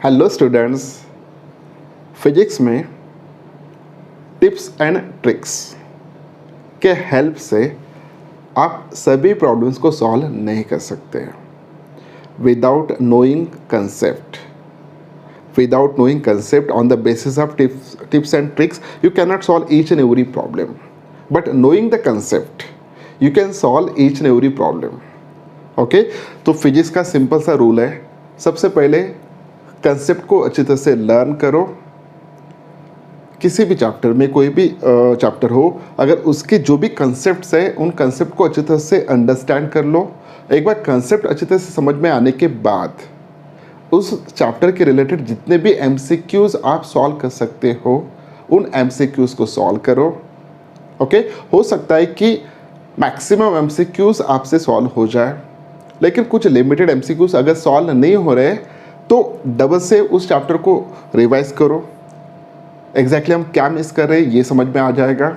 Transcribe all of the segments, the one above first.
Hello students, physics में tips and tricks के help से आप सभी प्रॉब्लम्स को सॉल्व नहीं कर सकते without knowing concept on the basis of tips and tricks you cannot solve each and every problem, but knowing the concept you can solve each and every problem. Okay, तो physics का simple सा rule है, सबसे पहले concept को अच्छी तरह से लर्न करो। किसी भी चैप्टर में, कोई भी चैप्टर हो, अगर उसके जो भी कंसेप्ट्स है उन कंसेप्ट को अच्छी तरह से अंडरस्टैंड कर लो। एक बार कंसेप्ट अच्छी तरह से समझ में आने के बाद उस चैप्टर के रिलेटेड जितने भी एमसीक्यूज आप सॉल्व कर सकते हो उन एमसीक्यूज को सॉल्व करो। ओके, हो सकता है कि मैक्सिमम एमसीक्यूज आपसे सॉल्व हो जाए, लेकिन कुछ लिमिटेड एमसीक्यूज अगर सॉल्व नहीं हो रहे तो डबल से उस चैप्टर को रिवाइज करो। एग्जैक्टली हम क्या मिस कर रहे हैं ये समझ में आ जाएगा।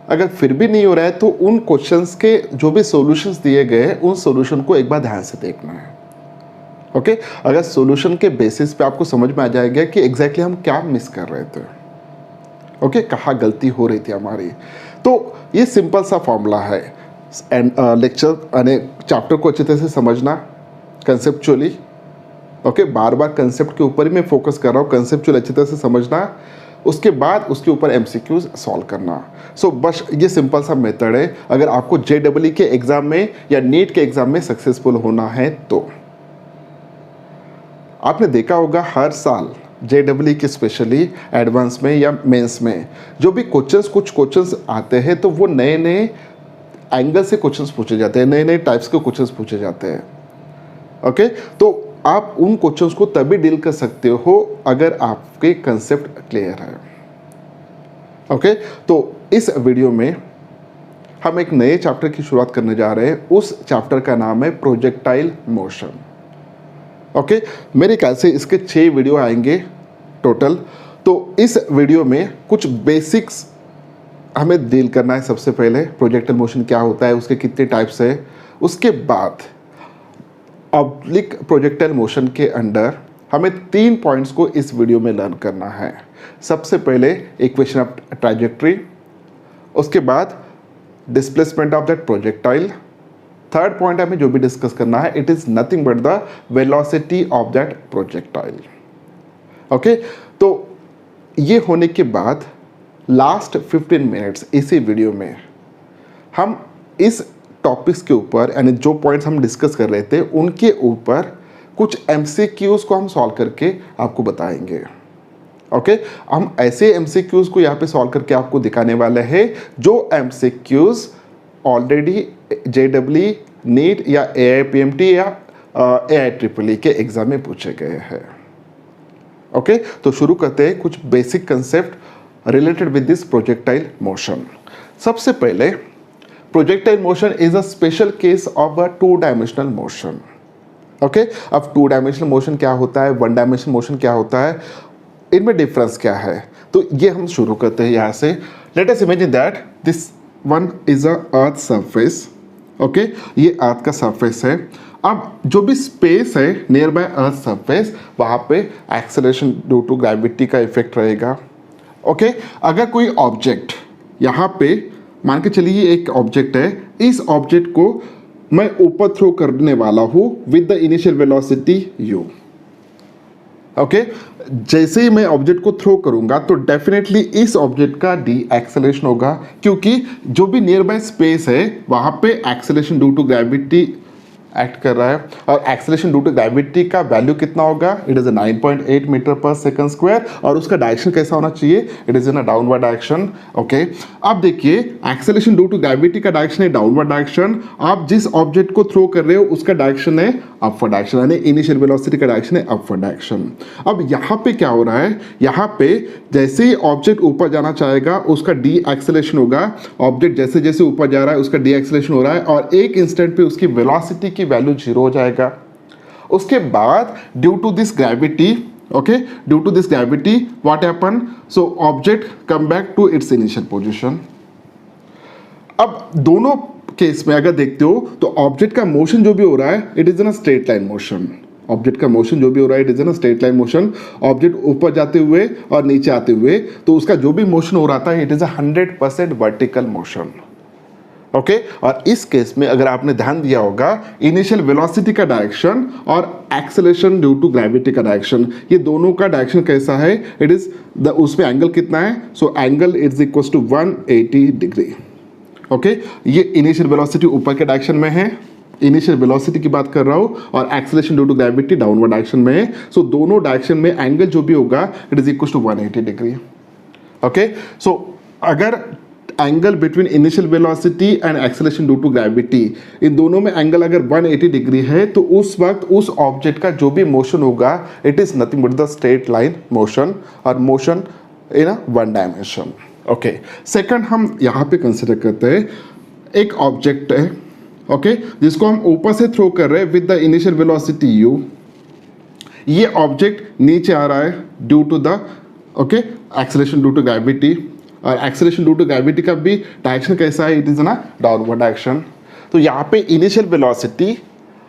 अगर फिर भी नहीं हो रहा है तो उन क्वेश्चंस के जो भी सॉल्यूशंस दिए गए हैं उन सॉल्यूशन को एक बार ध्यान से देखना है। ओके, अगर सॉल्यूशन के बेसिस पे आपको समझ में आ जाएगा कि एग्जैक्टली हम क्या मिस कर रहे थे, ओके, कहाँ गलती हो रही थी हमारी, तो ये सिंपल सा फॉर्मूला है। एंड लेक्चर यानी चैप्टर को अच्छी तरह से समझना कंसेप्चुअली। ओके, बार बार कंसेप्ट के ऊपर ही मैं फोकस कर रहा हूँ, कंसेप्चुअल अच्छी तरह से समझना, उसके बाद उसके ऊपर एमसीक्यूज सॉल्व करना। सो बस ये सिंपल सा मेथड है अगर आपको जेईई के एग्ज़ाम में या नीट के एग्ज़ाम में सक्सेसफुल होना है तो। आपने देखा होगा हर साल जेईई के स्पेशली एडवांस में या मेंस में जो भी कुछ क्वेश्चंस आते हैं तो वो नए नए एंगल से क्वेश्चंस पूछे जाते हैं, नए नए टाइप्स के क्वेश्चंस पूछे जाते हैं। ओके, तो आप उन क्वेश्चंस को तभी डील कर सकते हो अगर आपके कंसेप्ट क्लियर है। ओके, तो इस वीडियो में हम एक नए चैप्टर की शुरुआत करने जा रहे हैं। उस चैप्टर का नाम है प्रोजेक्टाइल मोशन। ओके, मेरे ख्याल से इसके 6 वीडियो आएंगे टोटल। तो इस वीडियो में कुछ बेसिक्स हमें डील करना है। सबसे पहले प्रोजेक्टाइल मोशन क्या होता है, उसके कितने टाइप्स है, उसके बाद ऑब्लिक प्रोजेक्टाइल मोशन के अंडर हमें 3 पॉइंट्स को इस वीडियो में लर्न करना है। सबसे पहले इक्वेशन ऑफ ट्रैजेक्टरी, उसके बाद displacement of that projectile, third point हमें जो भी डिस्कस करना है it is nothing but the velocity of that projectile. Okay, तो ये होने के बाद लास्ट 15 मिनट्स इसी वीडियो में हम इस टॉपिक्स के ऊपर यानी जो पॉइंट्स हम डिस्कस कर रहे थे उनके ऊपर कुछ एमसीक्यूज को हम सॉल्व करके आपको बताएंगे। ओके, हम ऐसे एमसीक्यूज को यहाँ पे सॉल्व करके आपको दिखाने वाले हैं जो एमसीक्यूज ऑलरेडी जेईई, नीट या एआईपीएमटी या एआईट्रिपल के एग्जाम में पूछे गए हैं। ओके, तो शुरू करते हैं कुछ basic concept related with this projectile motion. सबसे पहले projectile motion is a special case of a 2-डायमेंशनल मोशन। ओके, अब 2-डायमेंशनल मोशन क्या होता है, 1-डायमेंशनल मोशन क्या होता है, इनमें डिफरेंस क्या है, तो ये हम शुरू करते हैं यहाँ से। Late us imagine that this one is a earth surface. Okay, ये अर्थ का सरफेस है। अब जो भी स्पेस है नियर बाय अर्थ सरफेस वहाँ पे एक्सेलरेशन ड्यू टू ग्रेविटी का इफेक्ट रहेगा। ओके, अगर कोई ऑब्जेक्ट यहाँ पे मान के चलिए एक ऑब्जेक्ट है, इस ऑब्जेक्ट को मैं ऊपर थ्रो करने वाला हूँ with the initial velocity u। Okay, जैसे ही मैं ऑब्जेक्ट को थ्रो करूंगा तो डेफिनेटली इस ऑब्जेक्ट का डी एक्सेलरेशन होगा क्योंकि जो भी नियर बाय स्पेस है वहाँ पे acceleration due to gravity act कर रहा है और एक्सेलरेशन ड्यू टू ग्रेविटी का वैल्यू कितना होगा, it is 9.8 metre per second square और उसका डायरेक्शन कैसा होना चाहिए, it is in a downward direction. Okay, अब देखिए एक्सेलरेशन ड्यू टू ग्रेविटी का डायरेक्शन है डाउनवर्ड डायरेक्शन, आप जिस ऑब्जेक्ट को थ्रो कर रहे हो उसका डायरेक्शन है अपवर्ड डायरेक्शन, यानी इनिशियल वेलोसिटी का डायरेक्शन है अपवर्ड डायरेक्शन। अब यहाँ पे क्या हो रहा है, यहाँ पे जैसे ही ऑब्जेक्ट ऊपर जाना चाहेगा उसका डी एक्सेलरेशन होगा, ऑब्जेक्ट जैसे जैसे ऊपर जा रहा है उसका डी एक्सेलरेशन हो रहा है और एक इंस्टेंट पे उसकी वेलोसिटी की वैल्यू 0 हो जाएगा। उसके बाद due to this gravity, okay, due to this gravity what happen, so object come back to its initial position. अब दोनों केस में अगर देखते हो तो ऑब्जेक्ट का मोशन जो भी हो रहा है it is in a straight line motion. Object का मोशन जो भी हो रहा है इट इज ना स्ट्रेट लाइन मोशन, ऑब्जेक्ट ऊपर जाते हुए और नीचे आते हुए, तो उसका जो भी मोशन हो रहा था it is 100% vertical motion. Okay और इस केस में अगर आपने ध्यान दिया होगा इनिशियल वेलोसिटी का डायरेक्शन और एक्सेलरेशन ड्यू टू ग्रेविटी का डायरेक्शन, ये दोनों का डायरेक्शन कैसा है, इट इज उसमें एंगल कितना है, so angle is equal to 180 degree. Okay ये इनिशियल वेलोसिटी ऊपर के डायरेक्शन में है, इनिशियल वेलोसिटी की बात कर रहा हूँ, और acceleration due to gravity downward direction में है, सो दोनों डायरेक्शन में एंगल जो भी होगा it is equal to 180 degree. Okay so अगर angle between initial velocity and acceleration due to gravity, इन दोनों में एंगल अगर 180 डिग्री है तो उस वक्त उस ऑब्जेक्ट का जो भी मोशन होगा it is nothing but the straight line motion, और motion in a one dimension. Okay second हम यहाँ पे कंसिडर करते हैं एक ऑब्जेक्ट है, ओके जिसको हम ऊपर से थ्रो कर रहे हैं with the initial velocity u, ये ऑब्जेक्ट नीचे आ रहा है due to the okay acceleration due to gravity, और एक्सेलरेशन ड्यू टू ग्रेविटी का भी डायरेक्शन कैसा है, इट इज ना डाउनवर्ड डायरेक्शन। तो यहाँ पे इनिशियल वेलोसिटी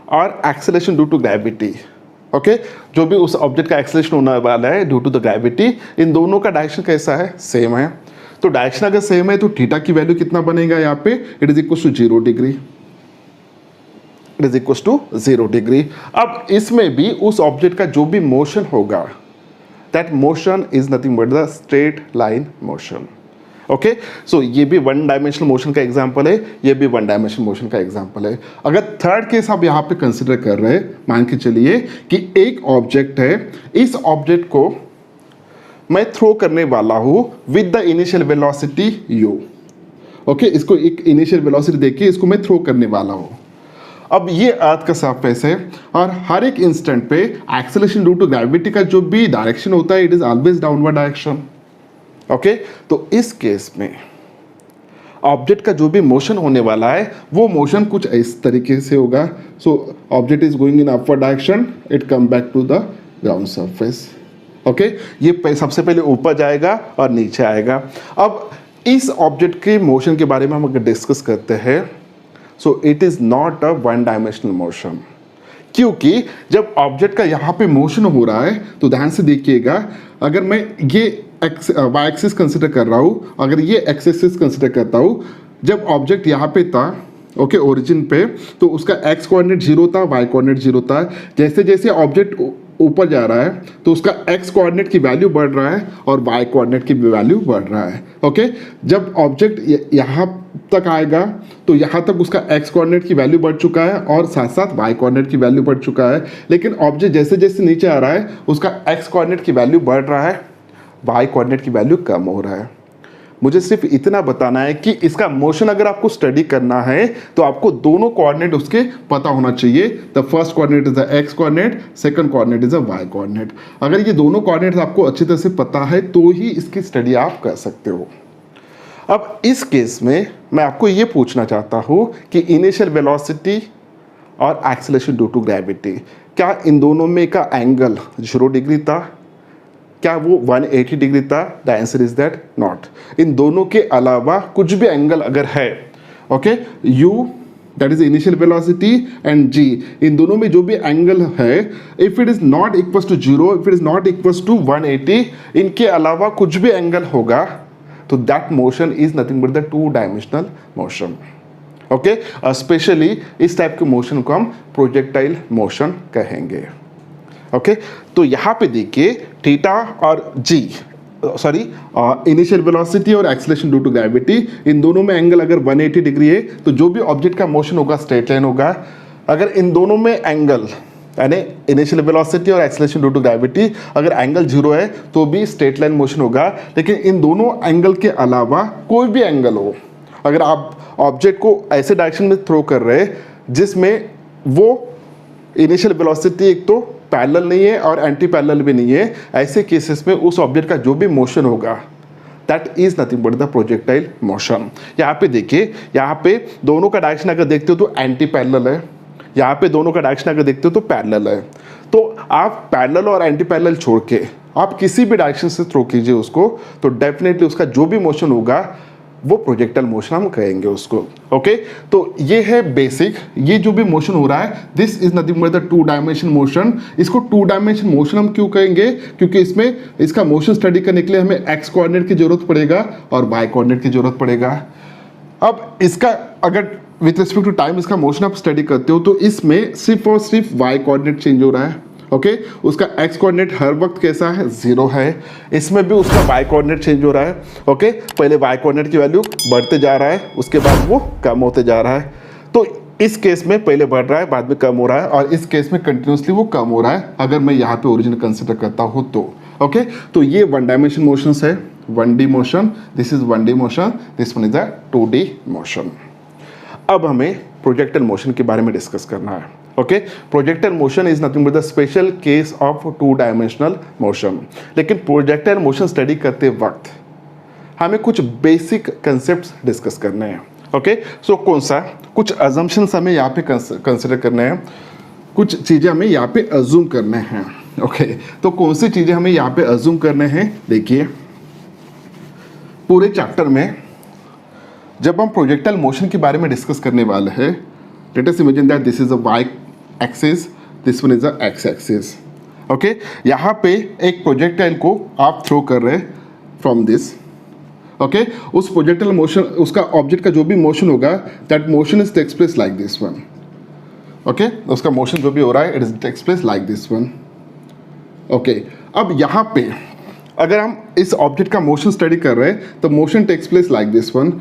और acceleration due to gravity, okay जो भी उस ऑब्जेक्ट का एक्सेलरेशन होने वाला है ड्यू टू द ग्रेविटी, इन दोनों का डायरेक्शन कैसा है, सेम है। तो डायरेक्शन अगर सेम है तो थीटा की वैल्यू कितना बनेगा यहाँ पे, it is equal to 0 degree, it is equal to 0 degree. अब इसमें भी उस ऑब्जेक्ट का जो भी मोशन होगा that motion is nothing but the straight line motion. Okay so ये भी वन डायमेंशनल मोशन का एग्जांपल है, ये भी वन डायमेंशनल मोशन का एग्जांपल है। अगर थर्ड केस आप यहाँ पे कंसिडर कर रहे हैं, मान के चलिए कि एक ऑब्जेक्ट है, इस ऑब्जेक्ट को मैं थ्रो करने वाला हूँ with the initial velocity u। Okay इसको एक इनिशियल वेलोसिटी देखिए, इसको मैं थ्रो करने वाला हूँ। अब ये अर्थ का सरफेस है और हर एक इंस्टेंट पे एक्सेलरेशन ड्यू टू ग्रेविटी का जो भी डायरेक्शन होता है it is always downward direction. Okay तो इस केस में ऑब्जेक्ट का जो भी मोशन होने वाला है वो मोशन कुछ इस तरीके से होगा। So object is going in upward direction, it come back to the ground surface. Okay ये सबसे पहले ऊपर जाएगा और नीचे आएगा। अब इस ऑब्जेक्ट के मोशन के बारे में हम अगर डिस्कस करते हैं, so it is not a one dimensional motion, क्योंकि जब ऑब्जेक्ट का यहाँ पे मोशन हो रहा है तो ध्यान से देखिएगा, अगर मैं ये वाई एक्सिस कंसिडर कर रहा हूँ, अगर ये एक्स एक्सिस कंसिडर करता हूँ, जब ऑब्जेक्ट यहाँ पे था ओके ओरिजिन पे, तो उसका एक्स कोऑर्डिनेट 0 था, वाई कोऑर्डिनेट 0 था। जैसे जैसे ऑब्जेक्ट ऊपर जा रहा है तो उसका एक्स कोऑर्डिनेट की वैल्यू बढ़ रहा है और वाई कोऑर्डिनेट की वैल्यू बढ़ रहा है। ओके जब ऑब्जेक्ट यहाँ तक आएगा तो यहाँ तक उसका एक्स कोऑर्डिनेट की वैल्यू बढ़ चुका है और साथ साथ वाई कोऑर्डिनेट की वैल्यू बढ़ चुका है, लेकिन ऑब्जेक्ट जैसे जैसे नीचे आ रहा है उसका एक्स कोऑर्डिनेट की वैल्यू बढ़ रहा है, वाई कोऑर्डिनेट की वैल्यू कम हो रहा है। मुझे सिर्फ इतना बताना है कि इसका मोशन अगर आपको स्टडी करना है तो आपको दोनों कोऑर्डिनेट उसके पता होना चाहिए। The first coordinate is the X coordinate, second coordinate is the Y coordinate. अगर ये दोनों कोऑर्डिनेट्स आपको अच्छी तरह से पता है तो ही इसकी स्टडी आप कर सकते हो। अब इस केस में मैं आपको ये पूछना चाहता हूँ कि इनिशियल वेलोसिटी और एक्सेलरेशन ड्यू टू ग्रेविटी, क्या इन दोनों में का एंगल 0 डिग्री था, क्या वो 180 डिग्री था? The answer is that not. इन दोनों के अलावा कुछ भी एंगल अगर है, okay u that is initial velocity and g, इन दोनों में जो भी एंगल है, if it is not equal to 0, if it is not equal to 180, इनके अलावा कुछ भी एंगल होगा तो that motion is nothing but the 2 dimensional motion. Okay specially इस टाइप के मोशन को हम प्रोजेक्टाइल मोशन कहेंगे। ओके तो यहाँ पे देखिए थीटा और जी सॉरी इनिशियल वेलोसिटी और एक्सेलरेशन ड्यू टू ग्रेविटी, इन दोनों में एंगल अगर 180 डिग्री है तो जो भी ऑब्जेक्ट का मोशन होगा स्ट्रेट लाइन होगा। अगर इन दोनों में एंगल यानी इनिशियल वेलोसिटी और एक्सेलरेशन ड्यू टू ग्रेविटी अगर एंगल 0 है तो भी स्ट्रेट लाइन मोशन होगा। लेकिन इन दोनों एंगल के अलावा कोई भी एंगल हो, अगर आप ऑब्जेक्ट को ऐसे डायरेक्शन में थ्रो कर रहे हैं जिसमें वो इनिशियल वेलोसिटी एक तो पैरेलल नहीं है और एंटी पैरेलल भी नहीं है, ऐसे केसेस में उस ऑब्जेक्ट का जो भी मोशन होगा that is nothing but the projectile motion. यहाँ पे देखिए, यहाँ पे दोनों का डायरेक्शन अगर देखते हो तो एंटी पैरेलल है, यहाँ पे दोनों का डायरेक्शन अगर देखते हो तो पैरेलल है। तो आप पैरेलल और एंटी पैरेलल छोड़ के आप किसी भी डायरेक्शन से थ्रो कीजिए उसको, तो डेफिनेटली उसका जो भी मोशन होगा वो प्रोजेक्टाइल मोशन हम कहेंगे उसको। ओके, तो ये है बेसिक, ये जो भी मोशन हो रहा है this is nothing but the 2 dimension motion. इसको 2 डायमेंशन मोशन हम क्यों कहेंगे, क्योंकि इसमें इसका मोशन स्टडी करने के लिए हमें एक्स कोऑर्डिनेट की जरूरत पड़ेगा और वाई कोऑर्डिनेट की जरूरत पड़ेगा। अब इसका अगर विथ रिस्पेक्ट टू टाइम इसका मोशन आप स्टडी करते हो तो इसमें सिर्फ और सिर्फ वाई कोऑर्डिनेट चेंज हो रहा है। ओके, उसका एक्स कोऑर्डिनेट हर वक्त कैसा है, 0 है। इसमें भी उसका वाई कोऑर्डिनेट चेंज हो रहा है। ओके, पहले वाई कोऑर्डिनेट की वैल्यू बढ़ते जा रहा है, उसके बाद वो कम होते जा रहा है। तो इस केस में पहले बढ़ रहा है बाद में कम हो रहा है, और इस केस में कंटिन्यूसली वो कम हो रहा है अगर मैं यहाँ पे ओरिजिन कंसिडर करता हूँ तो। ओके, तो ये 1 डायमेंशन मोशंस है, 1D motion, this is 1D motion, this one is a 2D motion. अब हमें प्रोजेक्टाइल मोशन के बारे में डिस्कस करना है। Okay, projectile motion is nothing but the special case of 2 dimensional motion. लेकिन प्रोजेक्टाइल मोशन स्टडी करते वक्त हमें कुछ बेसिक कंसेप्ट्स डिस्कस करने हैं। ओके, सो कौन सा, कुछ अजम्पशंस हमें यहाँ पे कंसिडर करने हैं, कुछ चीज़ें हमें यहाँ पे अज्यूम करने हैं। ओके, तो कौन सी चीज़ें हमें यहाँ पे अज्यूम करने हैं, देखिए पूरे चैप्टर में जब हम प्रोजेक्टाइल मोशन के बारे में डिस्कस करने वाले हैं, let us imagine that this is a Y axis, this one is a X axis. Okay, यहाँ पे एक प्रोजेक्टाइल को आप थ्रो कर रहे हैं फ्रॉम दिस। ओके, उस प्रोजेक्टाइल मोशन, उसका ऑब्जेक्ट का जो भी मोशन होगा that motion is takes place like this one. Okay, उसका मोशन जो भी हो रहा है it is takes place like this one. Okay, अब यहाँ पे अगर हम इस ऑब्जेक्ट का मोशन स्टडी कर रहे हैं तो motion takes place like this one.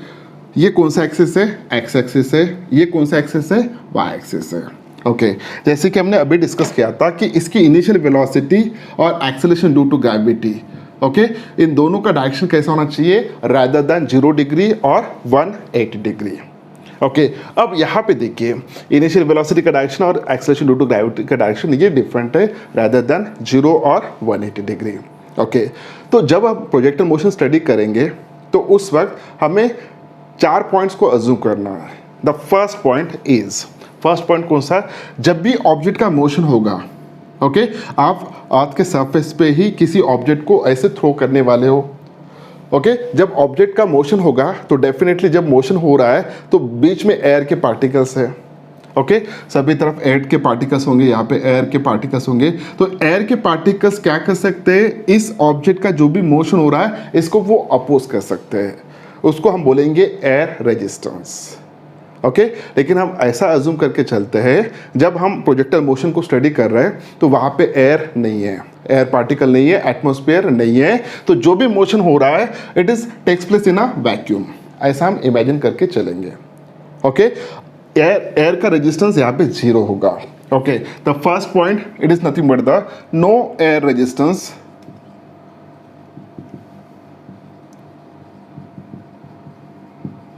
ये कौन सा एक्सिस है, एक्स एक्सिस है। ये कौन सा एक्सिस है, वाई एक्सिस है। ओके, जैसे कि हमने अभी डिस्कस किया था कि इसकी इनिशियल वेलोसिटी और acceleration due to gravity, okay, इन दोनों का डायरेक्शन कैसा होना चाहिए, रादर देन 0 डिग्री और 180 डिग्री। ओके, अब यहाँ पे देखिए इनिशियल वेलोसिटी का डायरेक्शन और एक्सेलरेशन ड्यू टू ग्रेविटी का डायरेक्शन ये डिफरेंट है रादर देन 0 और 180 डिग्री। ओके, तो जब हम प्रोजेक्टाइल मोशन स्टडी करेंगे तो उस वक्त हमें 4 पॉइंट्स को अज्यूम करना है। द फर्स्ट पॉइंट कौन सा, जब भी ऑब्जेक्ट का मोशन होगा, ओके, आप अर्थ के सरफेस पे ही किसी ऑब्जेक्ट को ऐसे थ्रो करने वाले हो। ओके, जब ऑब्जेक्ट का मोशन होगा तो डेफिनेटली जब मोशन हो रहा है तो बीच में एयर के पार्टिकल्स है। ओके, सभी तरफ एयर के पार्टिकल्स होंगे, यहाँ पे एयर के पार्टिकल्स होंगे। तो एयर के पार्टिकल्स क्या कर सकते हैं, इस ऑब्जेक्ट का जो भी मोशन हो रहा है इसको वो अपोज कर सकते हैं, उसको हम बोलेंगे एयर रेजिस्टेंस। ओके, लेकिन हम ऐसा अज्यूम करके चलते हैं जब हम प्रोजेक्टाइल मोशन को स्टडी कर रहे हैं तो वहाँ पे एयर नहीं है, एयर पार्टिकल नहीं है, एटमॉस्फेयर नहीं है, तो जो भी मोशन हो रहा है it is takes place in a vacuum, ऐसा हम इमेजिन करके चलेंगे। ओके, एयर का रेजिस्टेंस यहाँ पे 0 होगा। Okay, the first point it is nothing but the no air resistance.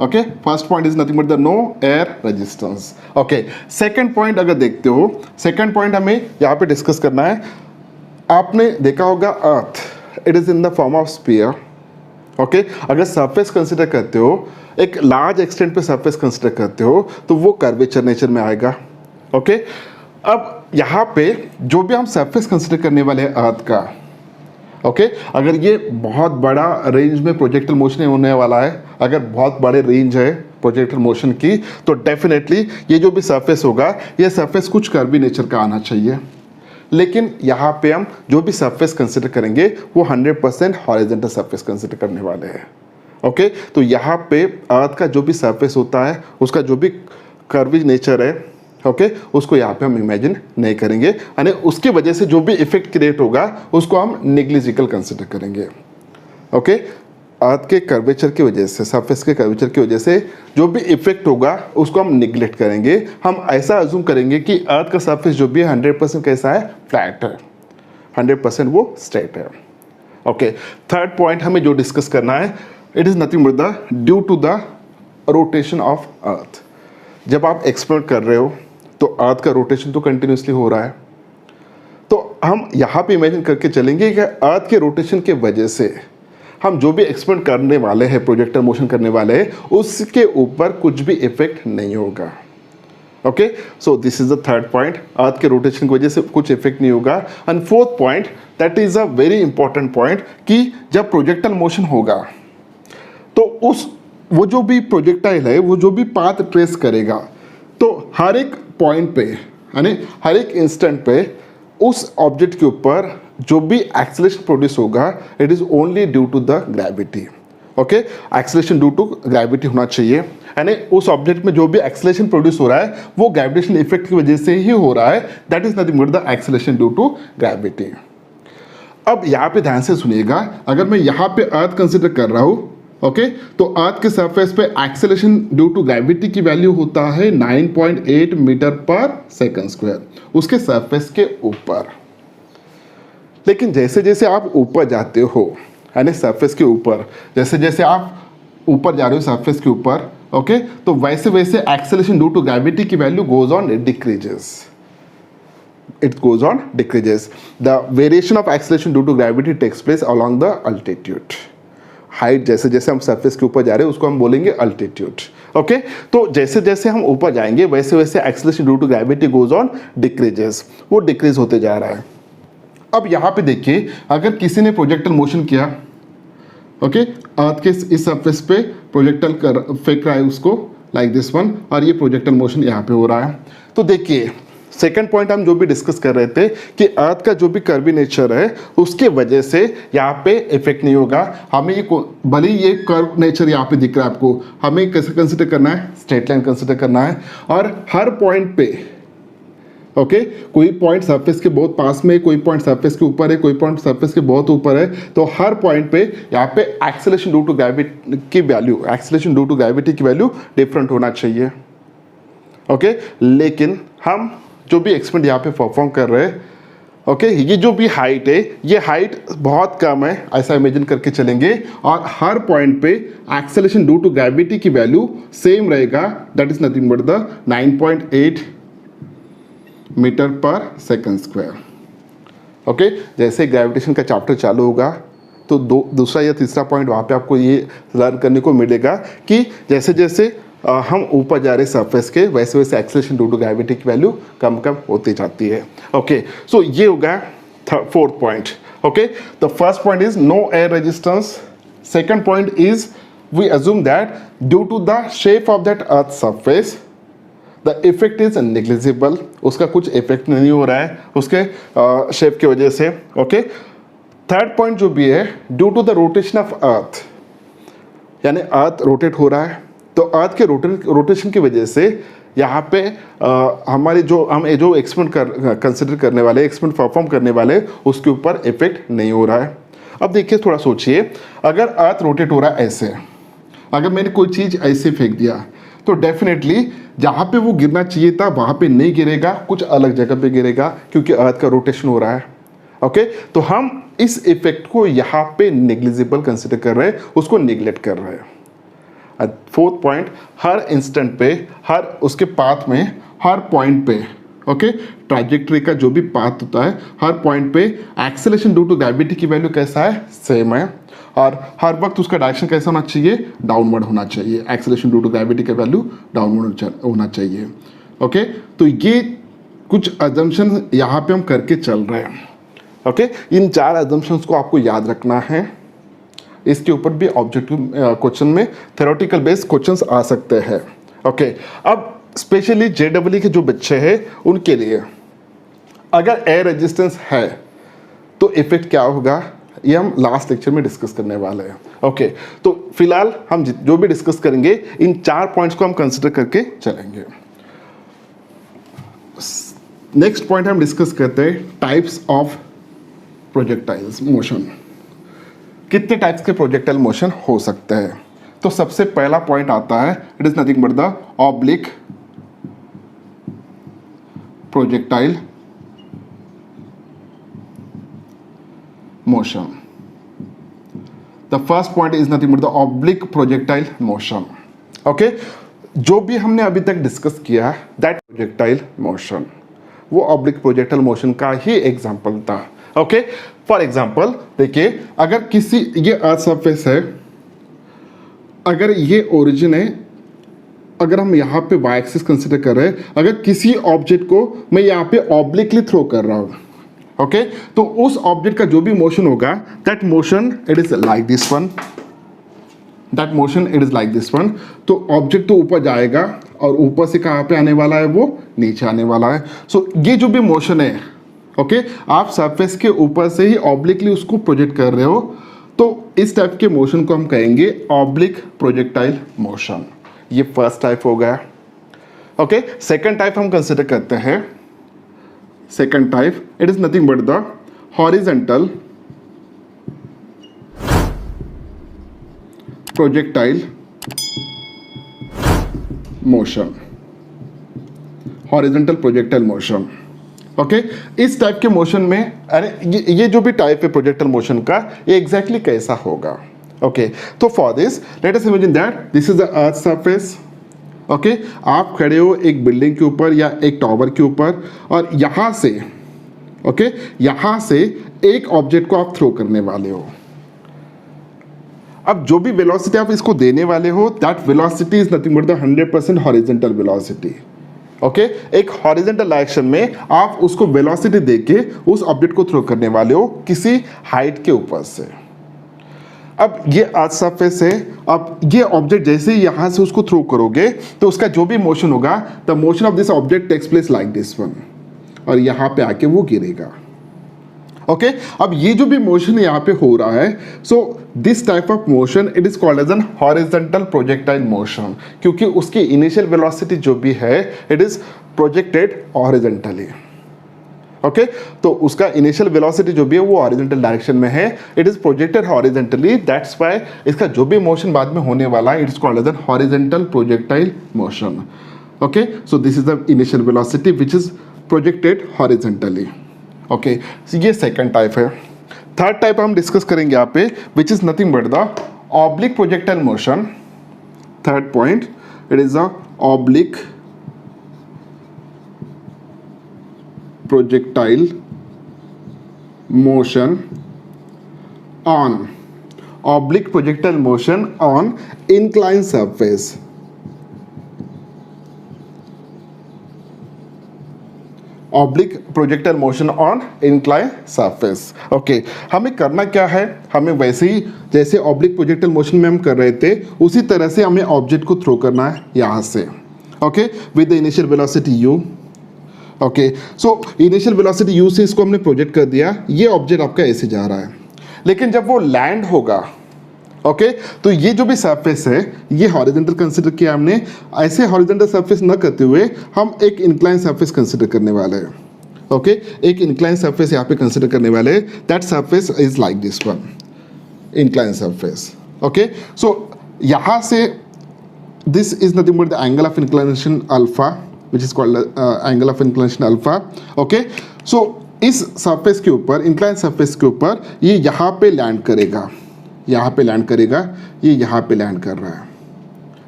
Okay, first point is nothing but the no air resistance. Okay, second point अगर देखते हो, सेकंड पॉइंट हमें यहाँ पे डिस्कस करना है। आपने देखा होगा earth it is in the form of sphere. Okay, अगर सरफेस कंसिडर करते हो, एक लार्ज एक्सटेंट पे सरफेस कंसिडर करते हो तो वो कर्वेचर नेचर में आएगा। ओके, अब यहाँ पे जो भी हम सरफेस कंसिडर करने वाले हैं अर्थ का, ओके, अगर ये बहुत बड़ा रेंज में प्रोजेक्टाइल मोशन होने वाला है, अगर बहुत बड़े रेंज है प्रोजेक्टाइल मोशन की, तो डेफिनेटली ये जो भी सरफेस होगा ये सरफेस कुछ कर्वी नेचर का आना चाहिए। लेकिन यहाँ पे हम जो भी सरफेस कंसिडर करेंगे वो 100% हॉरिजॉन्टल सरफेस कंसिडर करने वाले हैं। ओके, तो यहाँ पे अर्थ का जो भी सरफेस होता है उसका जो भी कर्वी नेचर है, ओके, उसको यहाँ पे हम इमेजिन नहीं करेंगे, यानी उसकी वजह से जो भी इफेक्ट क्रिएट होगा उसको हम नेग्लिजिबल कंसिडर करेंगे। ओके, अर्थ के कर्वेचर की वजह से, सरफेस के कर्वेचर की वजह से जो भी इफेक्ट होगा उसको हम निगलेक्ट करेंगे। हम ऐसा अज्यूम करेंगे कि अर्थ का सरफेस जो भी है 100% कैसा है, फ्लैट है, 100% वो स्ट्रेट है। ओके, थर्ड पॉइंट हमें जो डिस्कस करना है, it is nothing but the due to the rotation of earth. जब आप एक्सप्लोर कर रहे हो तो अर्थ का रोटेशन तो कंटिन्यूसली हो रहा है, तो हम यहाँ पे इमेजिन करके चलेंगे कि अर्थ के रोटेशन के वजह से हम जो भी एक्सपेरिमेंट करने वाले हैं, प्रोजेक्टाइल मोशन करने वाले हैं, उसके ऊपर कुछ भी इफेक्ट नहीं होगा। Okay, so this is the third point, earth के रोटेशन की वजह से कुछ इफेक्ट नहीं होगा। And fourth point, that is a very important point, कि जब प्रोजेक्टाइल मोशन होगा तो उस वो जो भी प्रोजेक्टाइल है वो जो भी पाथ ट्रेस करेगा, तो हर एक पॉइंट पे यानी हर एक इंस्टेंट पे उस ऑब्जेक्ट के ऊपर जो भी एक्सेलरेशन प्रोड्यूस होगा it is only due to the gravity. Okay, acceleration due to gravity होना चाहिए, यानी उस ऑब्जेक्ट में जो भी एक्सेलरेशन प्रोड्यूस हो रहा है वो ग्रेविटेशनल इफेक्ट की वजह से ही हो रहा है, that is nothing but the acceleration due to gravity. अब यहाँ पे ध्यान से सुनिएगा, अगर मैं यहाँ पे अर्थ कंसिडर कर रहा हूँ, ओके, तो अर्थ के सरफेस पे एक्सेलरेशन ड्यू टू ग्रेविटी की वैल्यू होता है 9.8 मीटर पर सेकंड स्क्वायर उसके सरफेस के ऊपर। लेकिन जैसे जैसे आप ऊपर जाते हो यानी सरफेस के ऊपर, जैसे जैसे आप ऊपर जा रहे हो सरफेस के ऊपर, ओके, तो वैसे वैसे एक्सेलरेशन ड्यू टू ग्रेविटी की value goes on decreases, it goes on decreases. The variation of acceleration due to gravity takes place along the altitude. Height जैसे जैसे हम सरफेस के ऊपर जा रहे हैं उसको हम बोलेंगे अल्टीट्यूड। ओके, तो जैसे जैसे हम ऊपर जाएंगे वैसे वैसे acceleration due to gravity goes on decreases, वो डिक्रीज होते जा रहा है। अब यहाँ पे देखिए, अगर किसी ने प्रोजेक्टाइल मोशन किया, ओके, अर्थ के इस सरफेस पे प्रोजेक्टाइल फेंक रहा है उसको लाइक दिस वन, और ये प्रोजेक्टाइल मोशन यहाँ पे हो रहा है। तो देखिए सेकेंड पॉइंट हम जो भी डिस्कस कर रहे थे कि अर्थ का जो भी कर्वी नेचर है उसके वजह से यहाँ पे इफेक्ट नहीं होगा। हमें ये भले ही ये कर्व नेचर यहाँ पे दिख रहा है आपको, हमें कैसे कंसिडर करना है, स्ट्रेट लाइन कंसिडर करना है, और हर पॉइंट पे, ओके, कोई पॉइंट सरफेस के बहुत पास में, कोई पॉइंट सरफेस के ऊपर है, कोई पॉइंट सरफेस के बहुत ऊपर है, तो हर पॉइंट पे यहाँ पे एक्सेलरेशन ड्यू टू ग्रेविटी की value, acceleration due to gravity की वैल्यू डिफरेंट होना चाहिए। ओके, लेकिन हम जो भी एक्सपेरिमेंट यहाँ पे परफॉर्म कर रहे हैं, ओके, ये जो भी हाइट है ये हाइट बहुत कम है ऐसा इमेजिन करके चलेंगे, और हर पॉइंट पे एक्सेलरेशन ड्यू टू ग्रेविटी की वैल्यू सेम रहेगा, that is nothing but the 9.8 metre per second square. Okay, जैसे ग्रेविटेशन का चैप्टर चालू होगा तो दूसरा या तीसरा पॉइंट वहाँ पे आपको ये लर्न करने को मिलेगा कि जैसे जैसे हम ऊपर जा रहे सरफेस के वैसे वैसे एक्सेलरेशन ड्यू टू ग्रेविटी की वैल्यू कम कम होती जाती है। ओके, सो ये होगा fourth point. Okay, the first point is no air resistance, second point is we assume that due to the shape of that earth surface the effect is negligible, उसका कुछ effect नहीं हो रहा है उसके shape की वजह से। ओके, थर्ड पॉइंट जो भी है due to the rotation of earth, यानी अर्थ रोटेट हो रहा है, तो अर्थ के रोटेशन की वजह से यहाँ पे हमारे जो एक्सपेरिमेंट कंसिडर करने वाले, एक्सपेरिमेंट परफॉर्म करने वाले उसके ऊपर इफेक्ट नहीं हो रहा है। अब देखिए थोड़ा सोचिए, अगर अर्थ रोटेट हो रहा है ऐसे, अगर मैंने कोई चीज़ ऐसे फेंक दिया तो डेफिनेटली जहाँ पे वो गिरना चाहिए था वहाँ पे नहीं गिरेगा, कुछ अलग जगह पे गिरेगा क्योंकि अर्थ का रोटेशन हो रहा है। ओके, तो हम इस इफेक्ट को यहाँ पे नेग्लिजिबल कंसिडर कर रहे हैं, उसको निगलेक्ट कर रहे हैं। फोर्थ पॉइंट, हर इंस्टेंट पे, हर उसके पाथ में, हर पॉइंट पे, ओके, ट्रैजेक्टरी का जो भी पाथ होता है हर पॉइंट पे एक्सेलरेशन ड्यू टू ग्रेविटी की वैल्यू कैसा है, सेम है, और हर वक्त उसका डायरेक्शन कैसा होना चाहिए, डाउनवर्ड होना चाहिए। एक्सेलरेशन ड्यू टू ग्रेविटी का वैल्यू डाउनवर्ड होना चाहिए। ओके, तो ये कुछ अजम्पशन यहाँ पे हम करके चल रहे हैं। ओके, इन चार अजम्पशंस को आपको याद रखना है, इसके ऊपर भी ऑब्जेक्टिव क्वेश्चन में थ्योरेटिकल बेस्ड क्वेश्चंस आ सकते हैं। ओके, अब स्पेशली जेडब्ल्यू के जो बच्चे हैं उनके लिए अगर एयर रेजिस्टेंस है तो इफेक्ट क्या होगा ये हम लास्ट लेक्चर में डिस्कस करने वाले हैं। ओके, तो फिलहाल हम जो भी डिस्कस करेंगे इन चार पॉइंट्स को हम कंसिडर करके चलेंगे। नेक्स्ट पॉइंट हम डिस्कस करते हैं टाइप्स ऑफ प्रोजेक्टाइल्स मोशन, कितने टाइप्स के प्रोजेक्टाइल मोशन हो सकते हैं। तो सबसे पहला पॉइंट आता है, it is nothing but the oblique projectile motion. The first point is nothing but the oblique projectile motion. Okay, जो भी हमने अभी तक डिस्कस किया दैट प्रोजेक्टाइल मोशन वो ऑब्लिक प्रोजेक्टाइल मोशन का ही एग्जाम्पल था। ओके, फॉर एग्जाम्पल देखिए, अगर किसी, ये अर्थ सरफेस है, अगर ये ओरिजिन है, अगर हम यहाँ पे वाई एक्सिस कंसिडर कर रहे हैं, अगर किसी ऑब्जेक्ट को मैं यहाँ पे ऑब्लिकली थ्रो कर रहा हूँ, ओके, तो उस ऑब्जेक्ट का जो भी मोशन होगा that motion it is like this one, that motion it is like this one. तो ऑब्जेक्ट तो ऊपर जाएगा और ऊपर से कहाँ पे आने वाला है, वो नीचे आने वाला है। सो ये जो भी मोशन है, ओके, आप सरफेस के ऊपर से ही ऑब्लिकली उसको प्रोजेक्ट कर रहे हो, तो इस टाइप के मोशन को हम कहेंगे ऑब्लिक प्रोजेक्टाइल मोशन। ये फर्स्ट टाइप हो गया। ओके, सेकंड टाइप हम कंसिडर करते हैं। Second type it is nothing but the horizontal projectile motion. Horizontal projectile motion, okay. इस टाइप के मोशन में, अरे ये जो भी टाइप है प्रोजेक्टाइल मोशन का, ये एग्जैक्टली कैसा होगा, ओके। तो for this let us imagine that this is the earth surface, okay. आप खड़े हो एक बिल्डिंग के ऊपर या एक टावर के ऊपर, और यहां से, ओके, यहां से एक ऑब्जेक्ट को आप थ्रो करने वाले हो। अब जो भी वेलोसिटी आप इसको देने वाले हो, that velocity is nothing but the 100% horizontal velocity, okay. एक हॉरिजॉन्टल डायरेक्शन में आप उसको वेलोसिटी देके उस ऑब्जेक्ट को थ्रो करने वाले हो किसी हाइट के ऊपर से। अब ये अर्थ सरफेस है, अब ये ऑब्जेक्ट जैसे ही यहां से उसको थ्रो करोगे तो उसका जो भी मोशन होगा, the motion of this object takes place like this one, और यहां पे आके वो गिरेगा, ओके। अब ये जो भी मोशन यहाँ पे हो रहा है, so this type of motion it is called as an horizontal projectile motion, क्योंकि उसकी इनिशियल वेलोसिटी जो भी है it is projected horizontally, okay. तो उसका इनिशियल वेलोसिटी जो भी है वो हॉरिजॉन्टल डायरेक्शन में है, it is projected horizontally, that's why इसका जो भी मोशन बाद में होने वाला है it is called as an horizontal projectile motion, okay. So this is the initial velocity which is projected horizontally, okay. ये सेकंड टाइप है। थर्ड टाइप हम डिस्कस करेंगे यहाँ पे, which is nothing but the oblique projectile motion. Third point it is the oblique projectile motion on, oblique projectile motion on incline surface. Oblique projectile motion on incline surface, okay. हमें करना क्या है, हमें वैसे ही जैसे ऑब्लिक प्रोजेक्टाइल मोशन में हम कर रहे थे उसी तरह से हमें ऑब्जेक्ट को थ्रो करना है यहाँ से, okay, with the initial velocity u, okay. So initial velocity u से इसको हमने प्रोजेक्ट कर दिया, ये ऑब्जेक्ट आपका ऐसे जा रहा है, लेकिन जब वो लैंड होगा, ओके, तो ये जो भी सरफेस है ये हॉरिजॉन्टल कंसीडर किया हमने। ऐसे हॉरिजॉन्टल सरफेस न करते हुए हम एक इंक्लाइन सरफेस कंसीडर करने वाले हैं, ओके। एक इंक्लाइन सरफेस यहाँ पे कंसीडर करने वाले हैं, that surface is like this one, incline surface, okay. So यहाँ से this is nothing but the angle of inclination alpha, which is called angle of inclination alpha, okay. So इस surface के ऊपर, इंक्लाइन सरफेस के ऊपर ये यहाँ पे लैंड करेगा, यहाँ पे लैंड करेगा, ये यहाँ पे लैंड कर रहा है,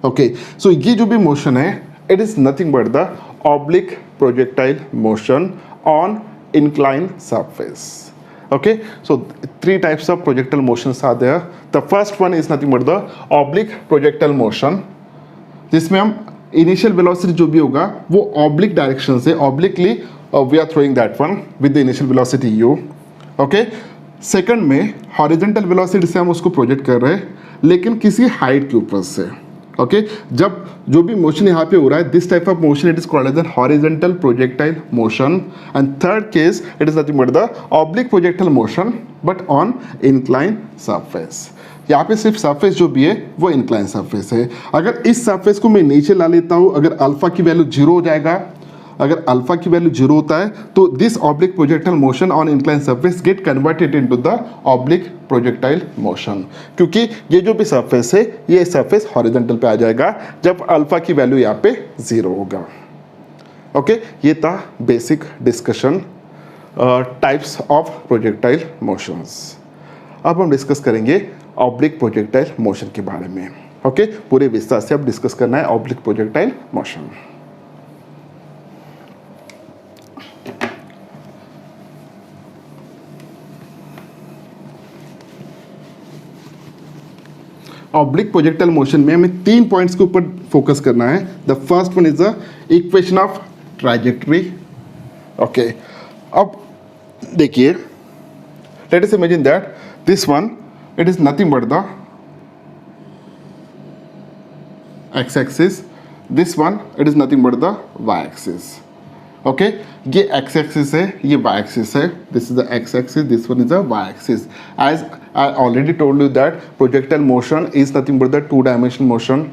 ओके। सो ये जो भी मोशन है it is nothing but the oblique projectile motion on incline surface, okay. So three types of projectile motions are there. The first one is nothing but the oblique projectile motion, जिसमें हम initial velocity जो भी होगा वो oblique direction से, obliquely we are throwing that one with the initial velocity u, okay. Second में horizontal velocity से हम उसको प्रोजेक्ट कर रहे हैं, लेकिन किसी हाइट के ऊपर से, ओके। जब जो भी मोशन यहाँ पे हो रहा है, this type of motion it is called as an horizontal projectile motion. And third case it is nothing but the oblique projectile motion but on incline surface. यहाँ पे सिर्फ सरफेस जो भी है वो इंक्लाइन सरफेस है। अगर इस सरफेस को मैं नीचे ला लेता हूँ, अगर अल्फा की वैल्यू 0 हो जाएगा, अगर अल्फा की वैल्यू 0 होता है तो this oblique projectile motion on incline surface get converted into the oblique projectile motion, क्योंकि ये जो भी सरफेस है ये सरफेस हॉरिजॉन्टल पे आ जाएगा जब अल्फा की वैल्यू यहाँ पे 0 होगा, ओके। ये था basic discussion types of projectile motions. अब हम डिस्कस करेंगे ऑब्लिक प्रोजेक्टाइल मोशन के बारे में, ओके। पूरे विस्तार से अब डिस्कस करना है oblique projectile motion. Oblique projectile motion में हमें 3 पॉइंट्स के ऊपर फोकस करना है। The first one is the equation of trajectory, okay. अब देखिए, let us imagine that this one it is nothing but the X axis, this one it is nothing but the Y axis. Okay, ये X axis है, ये Y axis है, this is the X axis, this one is the Y axis. As I already told you that projectile motion is nothing but the 2 dimension motion.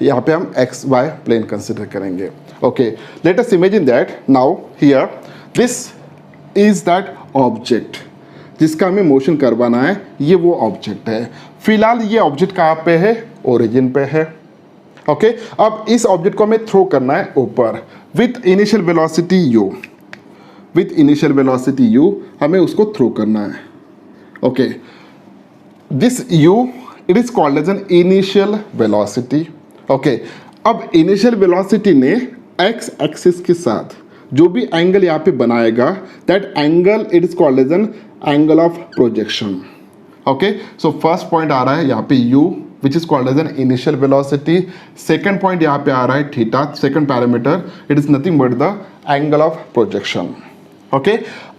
यहाँ पे हम X Y plane consider करेंगे। Okay, let us imagine that now here this is that object जिसका हमें motion करवाना है, ये वो ऑब्जेक्ट है। फिलहाल ये ऑब्जेक्ट कहाँ पे है, ओरिजिन पे है। ओके, अब इस ऑब्जेक्ट को हमें थ्रो करना है ऊपर with initial velocity u, with initial velocity u हमें उसको थ्रो करना है। Okay, this u it is called as an initial velocity. Okay, अब इनिशियल वेलोसिटी ने x एक्सिस के साथ जो भी एंगल यहाँ पे बनाएगा, that angle it is called as an angle of projection. Okay, so first point आ रहा है यहाँ पे u which is called as an initial velocity. Second point यहाँ पे आ रहा है theta, second parameter it is nothing but the angle of projection. Okay,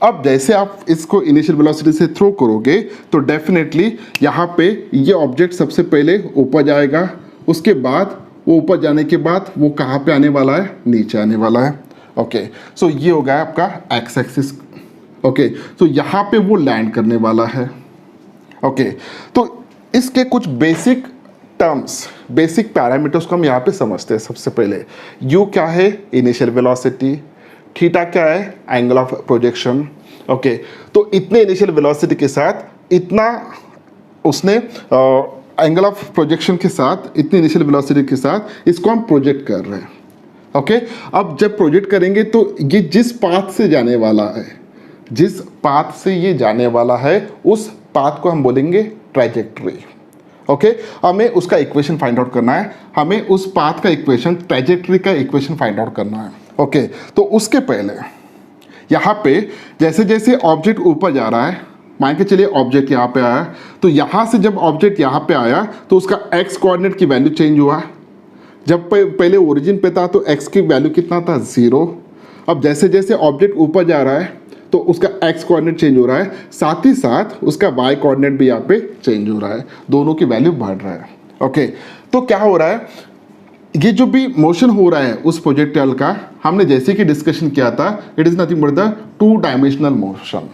अब जैसे आप इसको इनिशियल वेलोसिटी से थ्रो करोगे तो डेफिनेटली यहाँ पे ये ऑब्जेक्ट सबसे पहले ऊपर जाएगा, उसके बाद वो ऊपर जाने के बाद वो कहाँ पे आने वाला है, नीचे आने वाला है। ओके, सो ये हो गया आपका एक्स एक्सिस। ओके, सो यहाँ पे वो लैंड करने वाला है। ओके, तो इसके कुछ बेसिक टर्म्स, बेसिक पैरामीटर्स को हम यहाँ पे समझते हैं। सबसे पहले u क्या है, इनिशियल वेलोसिटी, थीटा क्या है, एंगल ऑफ प्रोजेक्शन। ओके, तो इतने इनिशियल वेलोसिटी के साथ इतना उसने एंगल ऑफ प्रोजेक्शन के साथ, इतनी इनिशियल वेलोसिटी के साथ इसको हम प्रोजेक्ट कर रहे हैं। ओके, अब जब प्रोजेक्ट करेंगे तो ये जिस पाथ से जाने वाला है, जिस पाथ से ये जाने वाला है, उस पाथ को हम बोलेंगे ट्रैजेक्टरी। ओके, हमें उसका इक्वेशन फाइंड आउट करना है, हमें उस पाथ का इक्वेशन, ट्रैजेक्टरी का इक्वेशन फाइंड आउट करना है। ओके, तो उसके पहले यहाँ पे जैसे जैसे ऑब्जेक्ट ऊपर जा रहा है, मान के चलिए ऑब्जेक्ट यहाँ पे आया, तो यहाँ से जब ऑब्जेक्ट यहाँ पे आया तो उसका एक्स कोऑर्डिनेट की वैल्यू चेंज हुआ। जब पहले ओरिजिन पे था तो एक्स की वैल्यू कितना था, 0। अब जैसे जैसे ऑब्जेक्ट ऊपर जा रहा है तो उसका एक्स कोऑर्डिनेट चेंज हो रहा है, साथ ही साथ उसका वाई कोऑर्डिनेट भी यहाँ पे चेंज हो रहा है, दोनों की वैल्यू बढ़ रहा है। ओके, तो क्या हो रहा है, ये जो भी मोशन हो रहा है उस प्रोजेक्टाइल का, हमने जैसे कि डिस्कशन किया था, it is nothing but the 2 dimensional motion.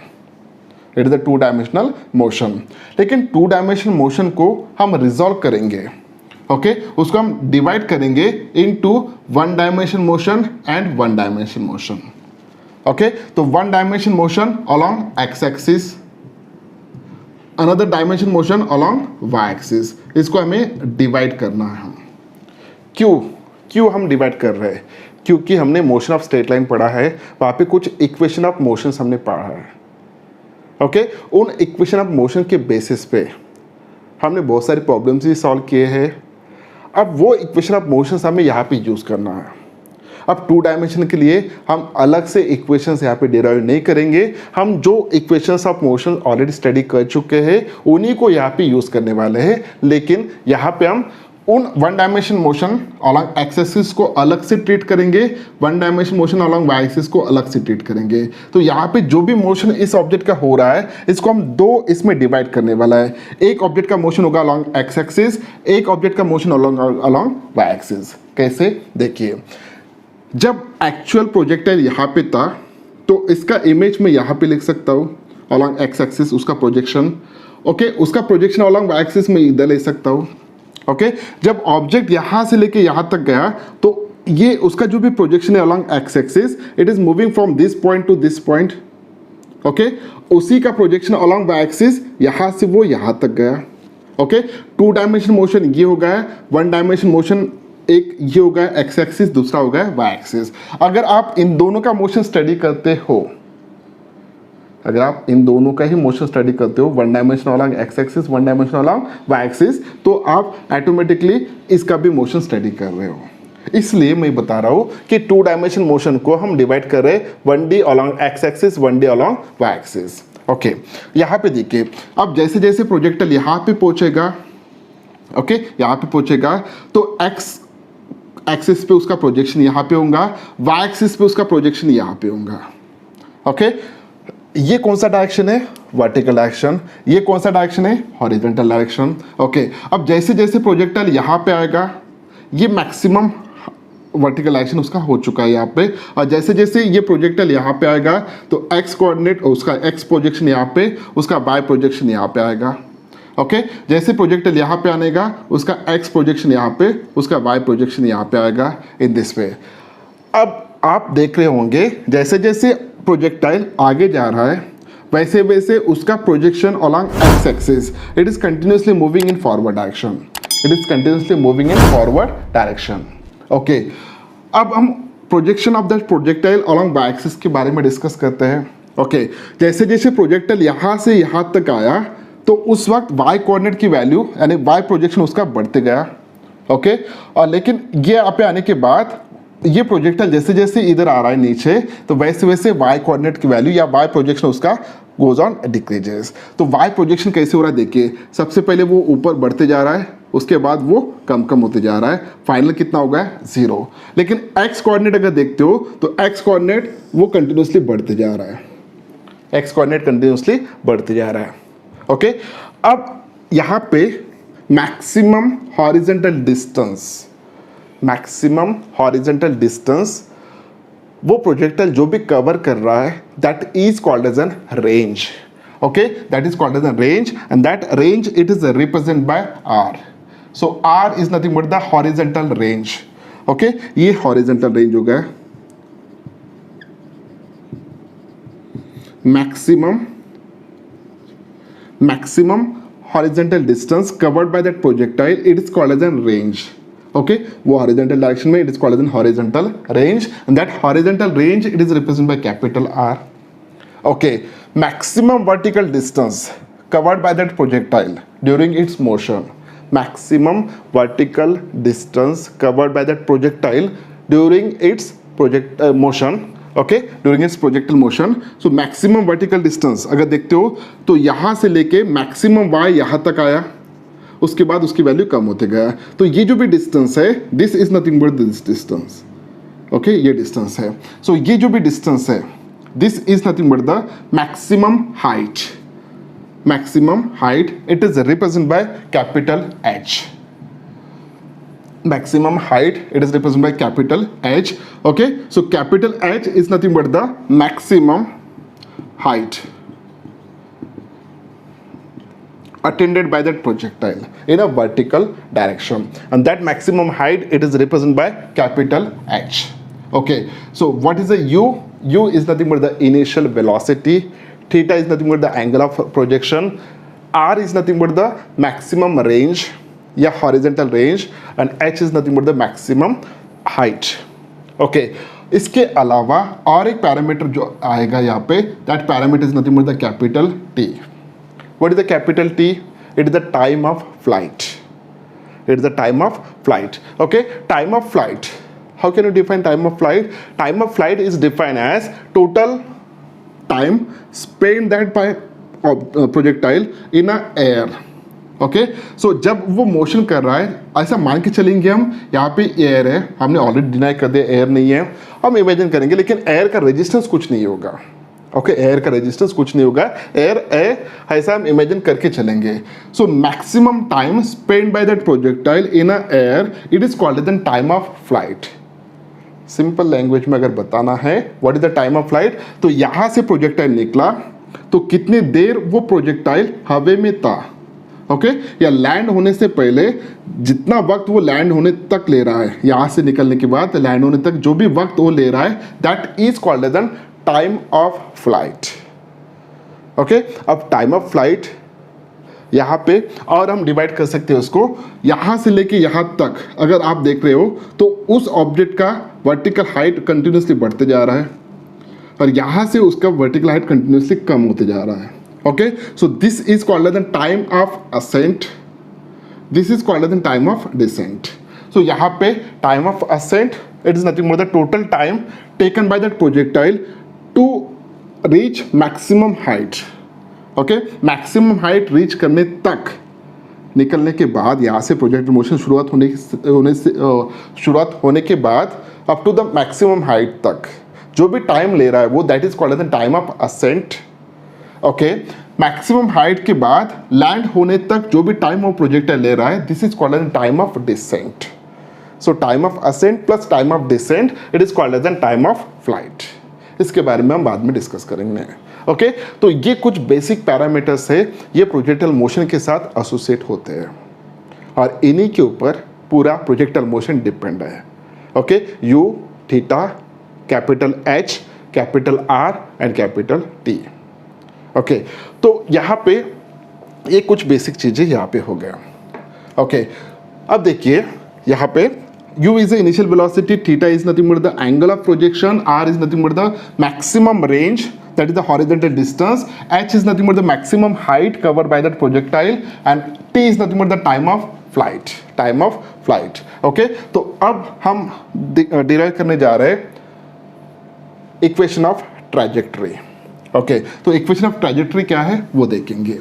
It is the 2 dimensional motion. लेकिन 2 डायमेंशनल मोशन को हम रिजॉल्व करेंगे। ओके, उसको हम डिवाइड करेंगे into 1 dimension motion and 1 dimension motion. Okay, तो 1 dimension motion along X axis, another dimension motion along Y axis, इसको हमें डिवाइड करना है। क्यों हम डिवाइड कर रहे हैं, क्योंकि हमने मोशन ऑफ स्ट्रेट लाइन पढ़ा है, वहाँ पे कुछ इक्वेशन ऑफ मोशंस हमने पढ़ा है। ओके, उन इक्वेशन ऑफ मोशन के बेसिस पे हमने बहुत सारे प्रॉब्लम्स भी सॉल्व किए हैं। अब वो इक्वेशन ऑफ मोशंस हमें यहाँ पे यूज़ करना है। अब 2 डायमेंशन के लिए हम अलग से इक्वेशंस यहाँ पे डिराइव नहीं करेंगे, हम जो equations of motion already study कर चुके हैं उन्हीं को यहाँ पे यूज़ करने वाले हैं। लेकिन यहाँ पे हम उन 1 dimension motion along X axis को अलग से ट्रीट करेंगे, 1 dimension motion along Y axis को अलग से ट्रीट करेंगे। तो यहाँ पे जो भी मोशन इस ऑब्जेक्ट का हो रहा है, इसको हम 2 इसमें डिवाइड करने वाला है। एक ऑब्जेक्ट का मोशन होगा अलॉन्ग एक्स एक्सिस, एक ऑब्जेक्ट का मोशन अलॉन्ग वाई एक्सिस। कैसे, देखिए, जब एक्चुअल प्रोजेक्टाइल यहाँ पे था तो इसका इमेज मैं यहाँ पे लिख सकता हूँ अलॉन्ग एक्स एक्सिस, उसका प्रोजेक्शन। ओके, उसका प्रोजेक्शन अलॉन्ग वाई एक्सिस में इधर ले सकता हूँ। ओके, जब ऑब्जेक्ट यहाँ से लेके यहाँ तक गया तो ये उसका जो भी प्रोजेक्शन है along X axis, it is moving from this point two this point. Okay, उसी का प्रोजेक्शन अलॉन्ग वाई एक्सिस यहाँ से वो यहाँ तक गया। ओके, 2 डायमेंशन मोशन ये हो गया, 1 डायमेंशन मोशन एक ये हो गया एक्स एक्सिस, दूसरा हो गया वाई एक्सिस। अगर आप इन दोनों का मोशन स्टडी करते हो, अगर आप इन दोनों का ही मोशन स्टडी करते हो, 1 dimension along X axis, 1 dimension along Y axis, तो आप ऑटोमेटिकली इसका भी मोशन स्टडी कर रहे हो। इसलिए मैं बता रहा हूँ कि 2 डायमेंशन मोशन को हम डिवाइड कर रहे हैं 1D along X axis, 1D along Y axis. Okay, यहाँ पे देखिए, अब जैसे जैसे प्रोजेक्टाइल यहाँ पे पहुँचेगा, ओके, यहाँ पे पहुँचेगा तो एक्स एक्सिस पे उसका प्रोजेक्शन यहाँ पे होगा, वाई एक्सिस पे उसका प्रोजेक्शन यहाँ पे होगा। ओके, ये कौन सा डायरेक्शन है, वर्टिकल डायरेक्शन, ये कौन सा डायरेक्शन है, हॉरिजॉन्टल डायरेक्शन। ओके, अब जैसे जैसे प्रोजेक्टाइल यहाँ पे आएगा, ये मैक्सिमम वर्टिकल एक्शन उसका हो चुका है यहाँ पे। और जैसे जैसे ये प्रोजेक्टाइल यहाँ पे आएगा तो एक्स कोऑर्डिनेट, उसका एक्स प्रोजेक्शन यहाँ पे, उसका वाई प्रोजेक्शन यहाँ पे आएगा। ओके, जैसे प्रोजेक्टाइल यहाँ पे आनेगा उसका एक्स प्रोजेक्शन यहाँ पे, उसका वाई प्रोजेक्शन यहाँ पे आएगा इन दिस वे। अब आप देख रहे होंगे जैसे जैसे प्रोजेक्टाइल आगे जा रहा है वैसे वैसे उसका projection along X axis it is continuously moving in forward direction, it is continuously moving in forward direction. Okay, अब हम projection of that projectile along Y axis के बारे में डिस्कस करते हैं। ओके, जैसे जैसे प्रोजेक्टाइल यहाँ से यहाँ तक आया तो उस वक्त वाई कोऑर्डिनेट की वैल्यू यानी वाई प्रोजेक्शन उसका बढ़ते गया। ओके, और लेकिन ये यहाँ पे आने के बाद ये प्रोजेक्टाइल जैसे जैसे इधर आ रहा है नीचे तो वैसे वैसे वाई कोऑर्डिनेट की वैल्यू या वाई प्रोजेक्शन उसका गोज ऑन डिक्रीजेस। तो वाई प्रोजेक्शन कैसे हो रहा है देखिए, सबसे पहले वो ऊपर बढ़ते जा रहा है, उसके बाद वो कम कम होते जा रहा है, फाइनल कितना हो गया 0। लेकिन एक्स कोऑर्डिनेट अगर देखते हो तो एक्स कोऑर्डिनेट वो कंटिन्यूसली बढ़ते जा रहा है, एक्स कोऑर्डिनेट कंटिन्यूसली बढ़ते जा रहा है। ओके, अब यहाँ पे maximum horizontal distance, maximum horizontal distance वो प्रोजेक्टाइल जो भी कवर कर रहा है that is called as an range. Okay, that is called as an range and that range it is represent by R. So R is nothing but the horizontal range. Okay, ये horizontal range हो गया। maximum horizontal distance covered by that projectile it is called as a range. Okay, वो horizontal direction में it is called as a horizontal range and that horizontal range it is represented by capital R. Okay, maximum vertical distance covered by that projectile during its motion, maximum vertical distance covered by that projectile during its motion. Okay, during its projectile motion. So maximum vertical distance अगर देखते हो तो यहाँ से लेके maximum Y यहाँ तक आया, उसके बाद उसकी वैल्यू कम होते गया। तो ये जो भी डिस्टेंस है this is nothing but this distance. Okay, ये डिस्टेंस है। सो ये जो भी डिस्टेंस है this is nothing but the maximum height. Maximum height it is represent by capital H. Maximum height it is represented by capital H. Okay, so capital H is nothing but the maximum height attained by that projectile in a vertical direction, and that maximum height it is represented by capital H. Okay, so what is the U? U is nothing but the initial velocity, theta is nothing but the angle of projection, R is nothing but the maximum range या horizontal range and H is nothing but the maximum height. Okay, इसके अलावा और एक parameter जो आएगा यहाँ पे that parameter is nothing but the capital T. What is the capital T? It is the time of flight, it is the time of flight. Okay, time of flight, how can you define time of flight? Time of flight is defined as total time spend that bye projectile in a air. Okay, so जब वो motion कर रहा है ऐसा मान के चलेंगे हम, यहाँ पे एयर है, हमने ऑलरेडी डिनाई कर दिया एयर नहीं है, हम इमेजिन करेंगे लेकिन एयर का रेजिस्टेंस कुछ नहीं होगा। ओके, एयर का रेजिस्टेंस कुछ नहीं होगा, एयर ऐसा हम इमेजिन करके चलेंगे। So maximum time spend by that projectile in a air it is called as time of flight. Simple language में अगर बताना है what is the time of flight, तो यहाँ से प्रोजेक्टाइल निकला तो कितनी देर वो प्रोजेक्टाइल हवा में था। ओके, या लैंड होने से पहले जितना वक्त वो लैंड होने तक ले रहा है, यहाँ से निकलने के बाद लैंड होने तक जो भी वक्त वो ले रहा है that is called as an time of flight. Okay, अब टाइम ऑफ फ्लाइट यहाँ पे और हम डिवाइड कर सकते हैं उसको, यहाँ से लेके यहाँ तक अगर आप देख रहे हो तो उस ऑब्जेक्ट का वर्टिकल हाइट कंटिन्यूसली बढ़ते जा रहा है और यहाँ से उसका वर्टिकल हाइट कंटिन्यूसली कम होते जा रहा है। Okay, so this is called as the time of ascent. This is called as the time of descent. So यहाँ पे time of ascent it is nothing but the total time taken by that projectile to reach maximum height. Okay, maximum height reach करने तक निकलने के बाद यहाँ से project motion शुरुआत होने के बाद up to the maximum height तक जो भी टाइम ले रहा है वो that is called as the time of ascent. Okay, maximum height के बाद लैंड होने तक जो भी टाइम वो प्रोजेक्टाइल ले रहा है this is called as time of descent. So time of ascent plus time of descent, it is called as an time of flight. इसके बारे में हम बाद में डिस्कस करेंगे। ओके, तो ये कुछ बेसिक पैरामीटर्स है, ये प्रोजेक्टाइल मोशन के साथ एसोसिएट होते हैं और इन्हीं के ऊपर पूरा प्रोजेक्टाइल मोशन डिपेंड है। Okay, you, theta, capital H, capital R and capital T. Okay, तो यहाँ पे ये कुछ बेसिक चीज़ें यहाँ पे हो गया। ओके, अब देखिए यहाँ पे u is the initial velocity, theta is nothing but the angle of projection, r is nothing but the maximum range, that is the horizontal distance, h is nothing but the maximum height covered by that projectile, and t is nothing but the time of flight, time of flight. Okay, तो अब हम derive करने जा रहे हैं equation of trajectory. Okay, तो equation of trajectory क्या है वो देखेंगे,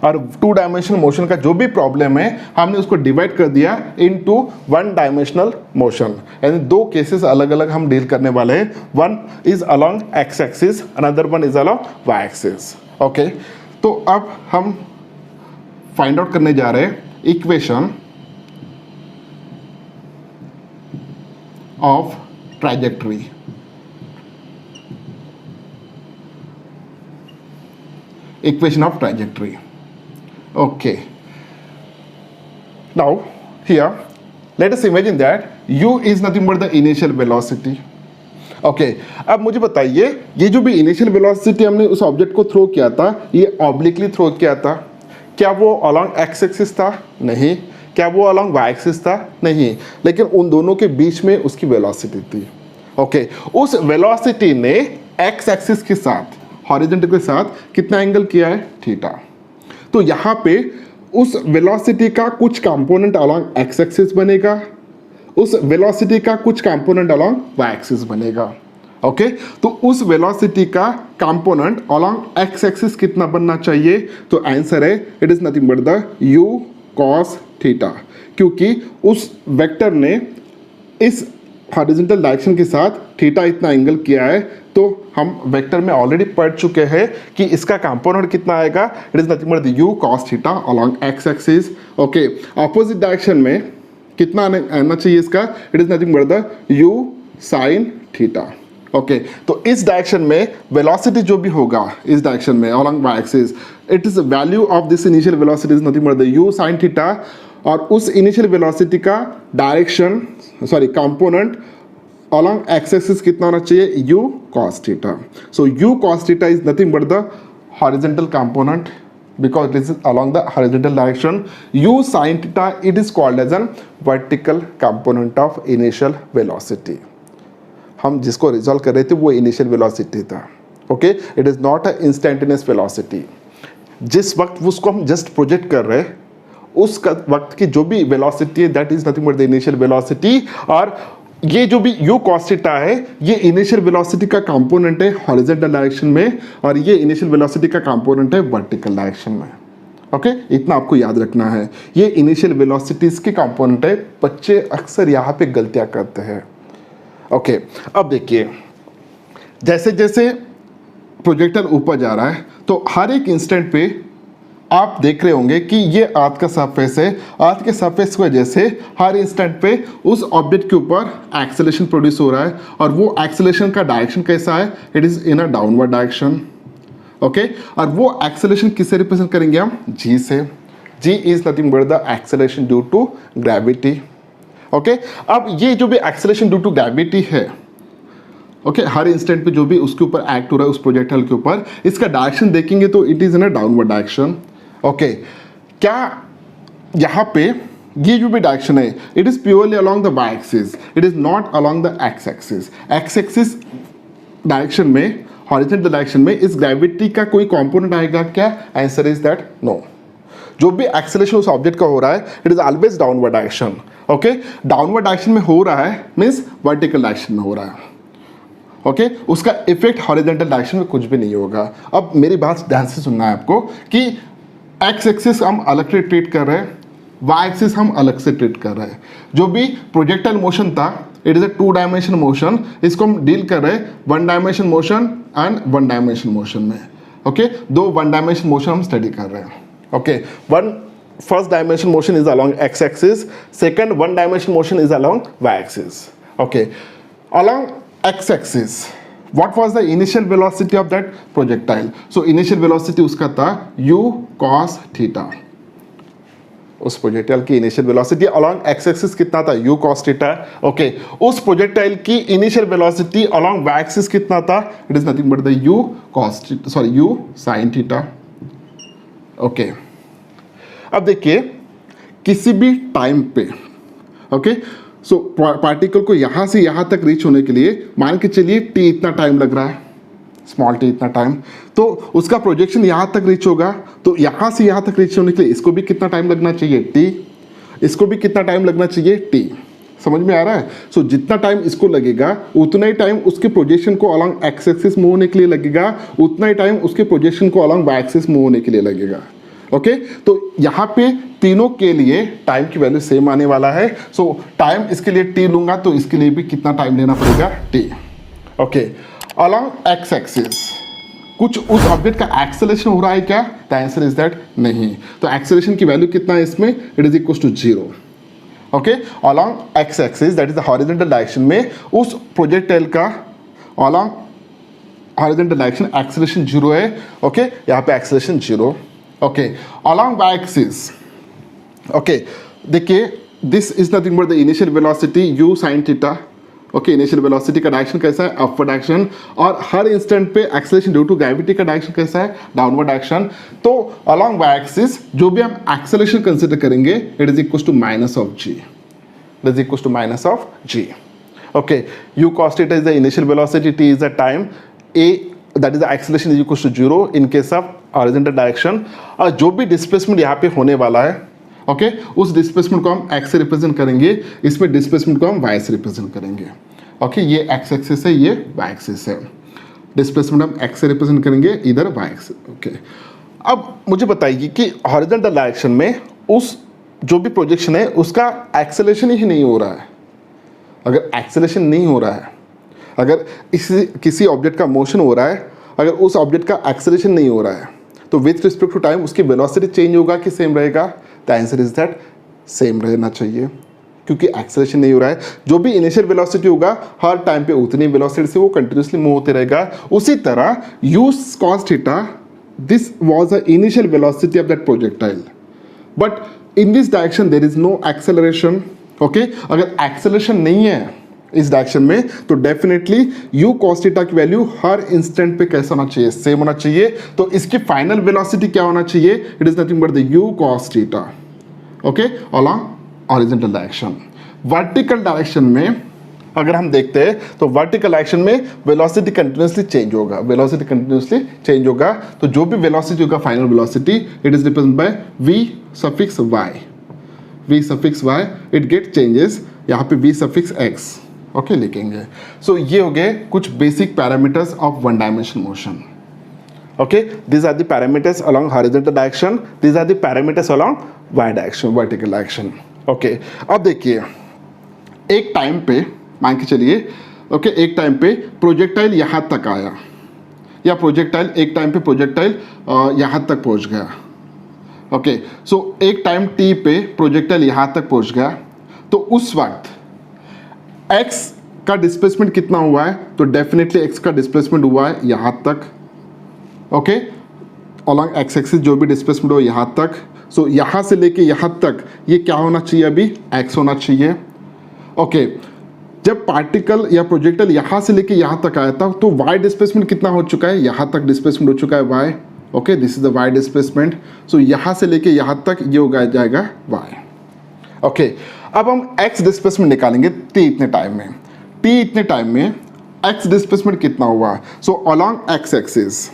और टू डायमेंशनल मोशन का जो भी प्रॉब्लम है हमने उसको डिवाइड कर दिया इनटू वन डायमेंशनल मोशन, यानी दो केसेस अलग अलग हम डील करने वाले हैं। One is along X axis, another one is along Y axis. Okay, तो अब हम फाइंड आउट करने जा रहे हैं equation of trajectory. Equation of trajectory. Okay, now here let us imagine that u is nothing but the initial velocity. Okay, अब मुझे बताइए ये जो भी इनिशियल वेलोसिटी हमने उस ऑब्जेक्ट को थ्रो किया था, ये ऑब्लिकली थ्रो किया था, क्या वो अलोंग एक्स एक्सिस था? नहीं। क्या वो अलोंग वाई एक्सिस था? नहीं। लेकिन उन दोनों के बीच में उसकी वेलोसिटी थी। ओके, उस वेलोसिटी ने एक्स एक्सिस के साथ, हॉरिजॉन्टल के साथ कितना एंगल किया है? थीटा। तो यहाँ पे उस वेलोसिटी का कुछ कंपोनेंट अलोंग एक्स एक्सिस बनेगा, उस वेलोसिटी का कुछ कंपोनेंट अलोंग वाई एक्सिस बनेगा। ओके, तो उस वेलोसिटी का कंपोनेंट अलोंग एक्स एक्सिस कितना बनना चाहिए? तो आंसर है it is nothing but the u cos theta, क्योंकि उस वेक्टर ने इस हॉरिजॉन्टल डायरेक्शन के साथ थीटा इतना एंगल किया है, तो हम वेक्टर में ऑलरेडी पढ़ चुके हैं कि इसका कंपोनेंट कितना आएगा, it is nothing but the u cos theta along X axis. Okay, opposite direction में कितना आना चाहिए इसका? It is nothing but the u sin theta. Okay, तो इस डायरेक्शन में वेलोसिटी जो भी होगा इस डायरेक्शन में along Y axis, it is value of this initial velocity is nothing but the u sin theta, और उस इनिशियल वेलोसिटी का direction component along x axis कितना होना चाहिए? u cos theta. So u cos theta is nothing but the horizontal component because this is along the horizontal direction. u sin theta, it is called as a vertical component of initial velocity. हम जिसको resolve कर रहे थे वो initial velocity था। Okay, it is not a instantaneous velocity. जिस वक्त उसको हम जस्ट प्रोजेक्ट कर रहे हैं उस वक्त की जो भी वेलोसिटी है that is nothing but the initial velocity, और ये जो भी u cos थीटा है ये इनिशियल वेलोसिटी का कंपोनेंट है हॉरिजॉन्टल डायरेक्शन में, और ये इनिशियल वेलोसिटी का कंपोनेंट है वर्टिकल डायरेक्शन में। ओके, इतना आपको याद रखना है, ये इनिशियल वेलोसिटीज के कंपोनेंट है। बच्चे अक्सर यहाँ पे गलतियाँ करते हैं। ओके, अब देखिए जैसे जैसे प्रोजेक्टर ऊपर जा रहा है तो हर एक इंस्टेंट पे आप देख रहे होंगे कि ये अर्थ का सरफेस है, अर्थ के सरफेस की वजह से हर इंस्टेंट पे उस ऑब्जेक्ट के ऊपर एक्सेलरेशन प्रोड्यूस हो रहा है, और वो एक्सेलरेशन का डायरेक्शन कैसा है? It is in a downward direction. Okay, और वो एक्सेलरेशन किससे रिप्रेजेंट करेंगे हम? g से। g is nothing but the acceleration due to gravity. Okay, अब ये जो भी एक्सेलरेशन ड्यू टू ग्रेविटी है, ओके, हर इंस्टेंट पे जो भी उसके ऊपर एक्ट हो रहा है उस प्रोजेक्टाइल के ऊपर, इसका डायरेक्शन देखेंगे तो it is in a downward direction. Okay, क्या यहाँ पे ये जो भी डायरेक्शन है it is purely along the Y axis, it is not along the X X. X axis direction में, हॉरिजॉन्टल डायरेक्शन में इस ग्रेविटी का कोई कंपोनेंट आएगा क्या? Answer is that no. जो भी एक्सेलरेशन उस ऑब्जेक्ट का हो रहा है it is always downward direction. Okay, downward direction में हो रहा है मीन्स वर्टिकल डायरेक्शन में हो रहा है। ओके, उसका इफेक्ट हॉरिजॉन्टल डायरेक्शन में कुछ भी नहीं होगा। अब मेरी बात ध्यान से सुनना है आपको कि एक्स एक्सिस हम अलग से ट्रीट कर रहे हैं, वाई एक्सिस हम अलग से ट्रीट कर रहे हैं। जो भी प्रोजेक्टाइल मोशन था it is a two dimension motion, इसको हम डील कर रहे हैं one dimension motion and one dimension motion में। ओके, दो वन डायमेंशन मोशन हम स्टडी कर रहे हैं। Okay, one first dimension motion is along x axis, second one dimension motion is along y axis. Okay, along x axis what was the initial velocity of that projectile? So initial velocity उसका था u cos theta. उस projectile की initial velocity along X axis कितना था u cos theta. Okay, उस projectile की initial velocity along y axis कितना था? It is nothing but the u cos sorry u sin theta. Okay, अब देखिए किसी भी टाइम पे, ओके, सो पार्टिकल को यहां से यहां तक रीच होने के लिए मान के चलिए t इतना टाइम लग रहा है, स्मॉल टी इतना टाइम, तो उसका प्रोजेक्शन यहाँ तक रीच होगा. तो यहाँ से यहाँ तक रीच होने के लिए इसको भी कितना टाइम लगना चाहिए? टी. इसको भी कितना टाइम लगना चाहिए? टी. समझ में आ रहा है? सो जितना टाइम इसको लगेगा उतना ही टाइम उसके प्रोजेक्शन को अलॉन्ग एक्स एक्सिस मूव होने के लिए लगेगा, उतना ही टाइम उसके प्रोजेक्शन को अलॉन्ग वाई एक्सिस मूव होने के लिए लगेगा. ओके, तो यहाँ पे तीनों के लिए टाइम की वैल्यू सेम आने वाला है. सो टाइम इसके लिए टी लूंगा तो इसके लिए भी कितना टाइम लेना पड़ेगा? T. Okay, along X axis कुछ उस ऑब्जेक्ट का एक्सेलरेशन हो रहा है क्या? द आंसर इज दैट नहीं. तो एक्सेलरेशन की वैल्यू कितना है इसमें? It is equal to 0. Okay, along X axis that is the horizontal direction में उस प्रोजेक्टाइल का अलॉन्ग हॉरिजॉन्टल डायरेक्शन एक्सेलरेशन 0 है. ओके, यहाँ पे acceleration 0. Okay, along Y axis, okay, देखिए this is nothing but the initial velocity u sin theta. Okay, initial velocity का direction कैसा है? Upward direction. और हर इंस्टेंट पे एक्सेलरेशन ड्यू टू ग्रेविटी का डायरेक्शन कैसा है? Downward direction. तो अलोंग वाई एक्सिस जो भी हम एक्सेलरेशन कंसिडर करेंगे it is equal to minus of g. It is equal to minus of g. Okay, u cos theta is the initial velocity, t is the time, a that is the acceleration is equal to 0 in case of horizontal direction. और जो भी displacement यहाँ पे होने वाला है, okay, उस displacement को हम x से रिप्रेजेंट करेंगे, इसमें डिस्प्लेसमेंट को हम y से रिप्रेजेंट करेंगे. ओके, ये x एक्सिस है, ये y एक्सिस है. डिस्प्लेसमेंट हम x से रिप्रेजेंट करेंगे, इधर y एक्सिस. ओके, अब मुझे बताइए कि हॉरिजॉन्टल डायरेक्शन में उस जो भी प्रोजेक्शन है उसका एक्सेलरेशन ही नहीं हो रहा है. अगर एक्सेलरेशन नहीं हो रहा है, अगर किसी ऑब्जेक्ट का मोशन हो रहा है, अगर उस ऑब्जेक्ट का एक्सेलरेशन नहीं हो रहा है, तो विथ रिस्पेक्ट टू टाइम उसकी वेलोसिटी चेंज होगा कि सेम रहेगा? The answer is that same रहना चाहिए, क्योंकि एक्सेलरेशन नहीं हो रहा है. जो भी इनिशियल वेलोसिटी होगा हर टाइम पे उतनी वेलोसिटी से वो कंटिन्यूसली मूव होते रहेगा. उसी तरह u cos theta, this was the initial velocity of that projectile, but in this direction there is no acceleration. Okay, अगर एक्सेलरेशन नहीं है इस डायरेक्शन में तो डेफिनेटली u cos थीटा की वैल्यू हर इंस्टेंट पे कैसा होना चाहिए? सेम होना चाहिए. तो इसकी फाइनल वेलोसिटी क्या होना चाहिए? It is nothing but the u cos theta. Okay, along horizontal direction. Vertical direction में अगर हम देखते हैं तो वर्टिकल डायरेक्शन में वेलोसिटी कंटिन्यूसली चेंज होगा. वेलोसिटी कंटिन्यूसली चेंज होगा, तो जो भी वेलोसिटी होगा final velocity it is represent bye v suffix y. v suffix y it get changes, यहाँ पे v सफिक्स x. ओके, लिखेंगे. सो ये हो गए कुछ basic parameters of one dimension motion. Okay, these are the parameters along horizontal direction, these are the parameters along y direction, vertical direction. Okay, अब देखिए एक टाइम पे मान के चलिए, ओके, एक टाइम पे प्रोजेक्टाइल यहाँ तक आया, या प्रोजेक्टाइल एक टाइम पे प्रोजेक्टाइल यहाँ तक पहुँच गया. ओके, सो एक टाइम t पे प्रोजेक्टाइल यहाँ तक पहुँच गया, तो उस वक्त x का डिस्प्लेसमेंट कितना हुआ है? तो डेफिनेटली x का डिस्प्लेसमेंट हुआ है यहाँ तक. ओके, अलॉन्ग एक्स एक्सिस जो भी डिस्प्लेसमेंट हो यहाँ तक. सो यहाँ से लेके यहाँ तक ये क्या होना चाहिए? अभी x होना चाहिए. ओके, जब पार्टिकल या प्रोजेक्टाइल यहाँ से लेके यहाँ तक आया था तो y डिस्प्लेसमेंट कितना हो चुका है? यहाँ तक डिस्प्लेसमेंट हो चुका है y. Okay, this is the y displacement. So यहाँ से लेके यहाँ तक ये हो जाएगा y. ओके, अब हम x डिस्प्लेसमेंट निकालेंगे t इतने टाइम में. t इतने टाइम में x डिस्प्लेसमेंट कितना हुआ? So along x axis,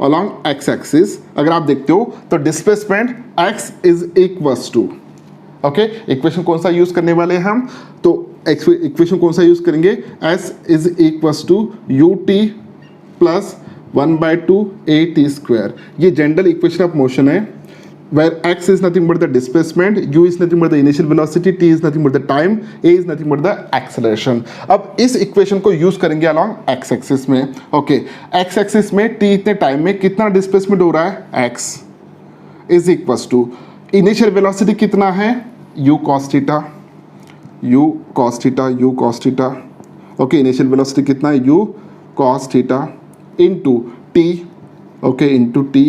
along X axis अगर आप देखते हो तो displacement x is equals to, okay, equation कौन सा यूज करने वाले हैं हम? तो इक्वेशन कौन सा यूज करेंगे? s is equals to ut plus 1/2 at square. ये जनरल इक्वेशन ऑफ मोशन है. where x is nothing but the displacement, u is nothing but the initial velocity, t is nothing but the time, a is nothing but the acceleration. अब इस equation को use करेंगे along x axis में. Okay, x axis में t इतने time में कितना displacement हो रहा है, x is equals to initial velocity कितना है, u cos theta, u cos theta, u cos theta. Okay, initial velocity कितना है, u cos theta into t. Okay, into t.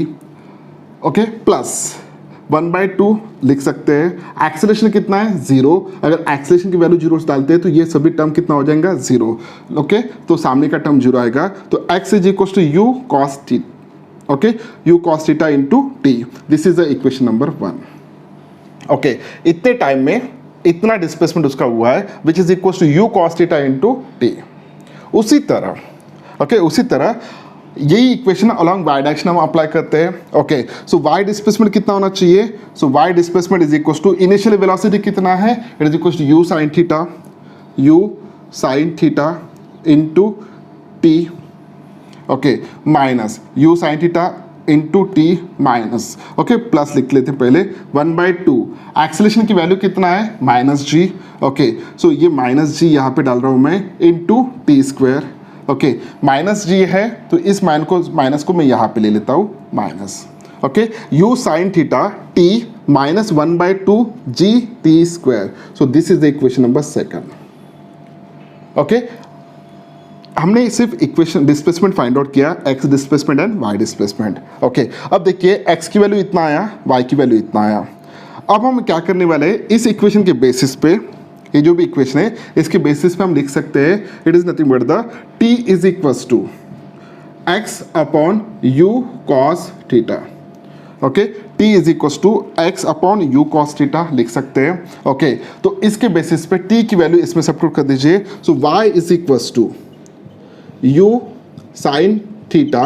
Okay, plus 1/2 लिख सकते हैं. एक्सेलरेशन कितना है, 0. अगर एक्सेलरेशन की वैल्यू 0 डालते हैं तो ये सभी टर्म कितना हो जाएगा, 0. ओके, तो सामने का टर्म 0 आएगा. तो x is equal to u cos t. Okay, u cos theta into t. This is the equation number 1. Okay, इतने टाइम में इतना डिस्प्लेसमेंट उसका हुआ है which is equal to u cos theta into t. उसी तरह यही इक्वेशन अलॉन्ग वाई डायरेक्शन हम अप्लाई करते हैं. ओके, सो वाई डिस्प्लेसमेंट कितना होना चाहिए, so y displacement is equal to initial velocity कितना है, it is equal to u sine theta into t. Okay, minus u sine theta into t minus. Okay, plus लिख लेते हैं पहले 1/2. Acceleration की वैल्यू कितना है, -g. ओके, सो ये -g यहाँ पे डाल रहा हूँ मैं into t square. Okay, -g है तो इस माइनस को मैं यहाँ पे ले लेता हूँ minus. Okay, u sine theta t minus 1/2 g t square. So this is the equation number 2. Okay, हमने सिर्फ इक्वेशन डिस्प्लेसमेंट फाइंड आउट किया, x displacement and y displacement. Okay, अब देखिए x की वैल्यू इतना आया, y की वैल्यू इतना आया. अब हम क्या करने वाले हैं, इस इक्वेशन के बेसिस पे, ये जो भी इक्वेशन है इसके बेसिस पे हम लिख सकते हैं it is nothing but the t is equals to x upon u cos theta. Okay, t is equals to x upon u cos theta लिख सकते हैं. ओके, तो इसके बेसिस पे t की वैल्यू इसमें सब्स्टिट्यूट कर दीजिए. So y is equals to u sine theta,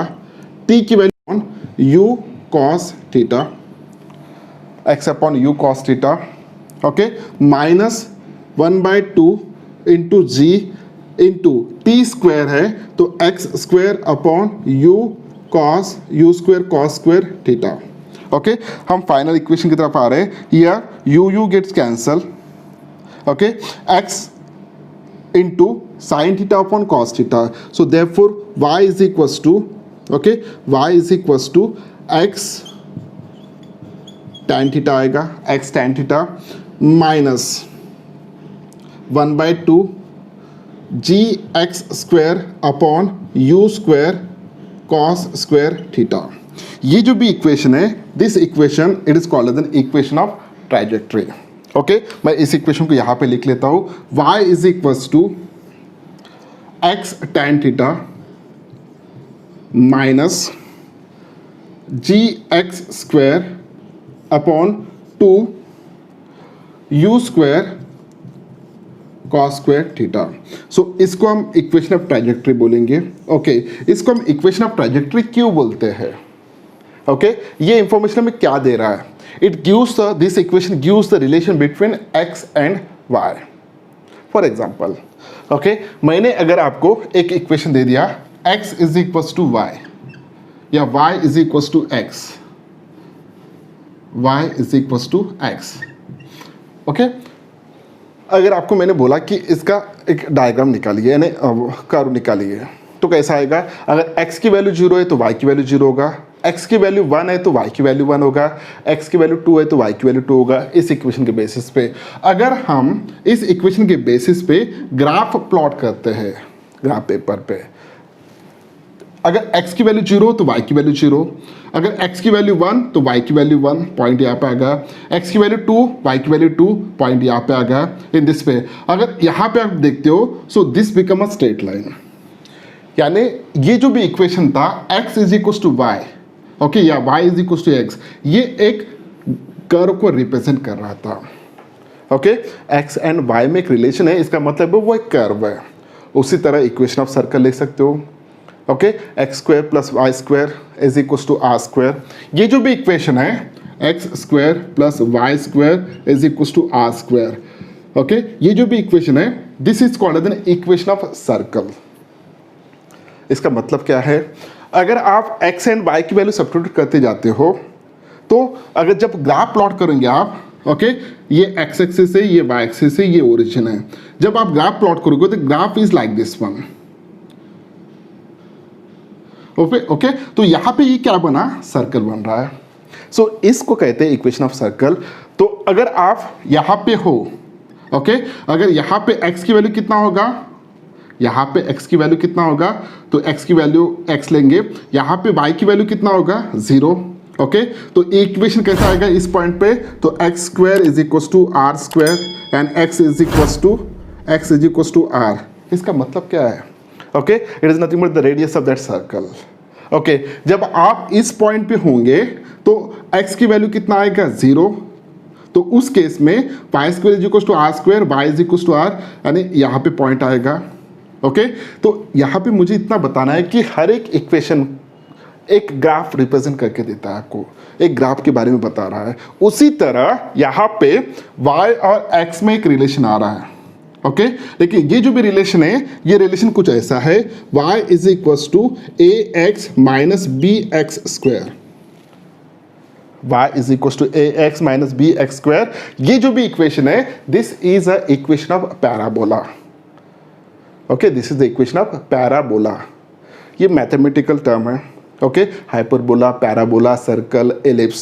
t की value upon u cos theta, x upon u cos theta. Okay, minus 1/2 into g into t square है तो x square upon u square cos square theta. Okay, हम final equation की तरफ आ रहे हैं. Here u gets cancel. Okay, x into sine theta upon cos theta. So therefore y is equals to, okay, Y is equals to x tan theta आएगा, x tan theta minus 1/2 g x square upon u square cos square theta. ये जो भी equation है, this equation it is called as an equation of trajectory. Okay, मैं इस equation को यहाँ पे लिख लेता हूँ. y is equals to x tan theta minus g x square upon 2 u square cos square theta. So इसको हम इक्वेशन ऑफ ट्राइजेक्टरी बोलेंगे. ओके, इसको हम इक्वेशन ऑफ ट्राइजेक्टरी क्यों बोलते हैं. ओके, ये इंफॉर्मेशन हमें क्या दे रहा है, it gives this equation gives the relation between x and y. For example, okay, मैंने अगर आपको एक इक्वेशन दे दिया x is equals to y या y is equals to x, y is equals to x. Okay, अगर आपको मैंने बोला कि इसका एक डायग्राम निकालिए, यानी कर्व निकालिए, तो कैसा आएगा, अगर x की वैल्यू 0 है तो y की वैल्यू 0 होगा, x की वैल्यू 1 है तो y की वैल्यू 1 होगा, x की वैल्यू 2 है तो y की वैल्यू 2 होगा. इस इक्वेशन के बेसिस पे अगर हम इस इक्वेशन के बेसिस पे ग्राफ प्लॉट करते हैं ग्राफ पेपर पे, अगर x की वैल्यू 0 तो y की वैल्यू 0, अगर x की वैल्यू 1 तो y की वैल्यू 1, पॉइंट यहाँ पे आ गया, x की वैल्यू 2 y की वैल्यू 2, पॉइंट यहाँ पे आ गया. इन दिस पे अगर यहाँ पे आप देखते हो, so this become a straight line. यानी ये जो भी इक्वेशन था x is equal to y, okay, या y is equal to x, ये एक कर्व को रिप्रेजेंट कर रहा था. ओके, x एंड y में एक रिलेशन है, इसका मतलब है वो एक कर्व है. उसी तरह इक्वेशन ऑफ सर्कल लिख सकते हो. Okay, X square plus Y square is equal to R square. ये जो भी इक्वेशन है X square plus Y square is equal to R square. Okay, ये जो भी इक्वेशन है this is called an equation of circle. इसका मतलब क्या है, अगर आप एक्स एंड वाई की वैल्यू सब्स्टिट्यूट करते जाते हो तो अगर जब ग्राफ प्लॉट करेंगे आप, ओके, ये एक्स एक्सिस है, ये वाई एक्सिस है, ये ओरिजिन है, जब आप ग्राफ प्लॉट करोगे तो graph is like this one. Okay, तो यहां पे ये क्या बना, सर्कल बन रहा है। सो इसको कहते हैं इक्वेशन ऑफ सर्कल। तो अगर आप यहां पे हो, ओके, अगर यहां पे x की वैल्यू कितना होगा, यहां पे x की वैल्यू कितना होगा, तो x की वैल्यू x लेंगे, यहां पे y की वैल्यू कितना होगा, 0। ओके, तो इक्वेशन कैसा आएगा इस पॉइंट पे, तो x square is equal to R square and x is equal to r। इसका मतलब क्या है, okay, it is nothing but the radius of that circle. Okay, जब आप इस पॉइंट पे होंगे तो x की वैल्यू कितना आएगा, 0। तो उस केस में y square is equal to R square, y is equal to r, यानी यहाँ पे पॉइंट आएगा। ओके, तो यहाँ पे मुझे इतना बताना है कि हर एक इक्वेशन एक ग्राफ रिप्रेजेंट करके देता है, आपको एक ग्राफ के बारे में बता रहा है। उसी तरह यहाँ पे y और x में एक रिलेशन आ रहा है। ओके, लेकिन ये जो भी रिलेशन है, ये रिलेशन कुछ ऐसा है, y is equal to ax minus B X square, y is equal to ax minus B X square. ये जो भी इक्वेशन है, this is a equation of parabola. Okay, this is the equation of parabola. ये mathematical term है। Okay, hyperbola, parabola, circle, ellipse.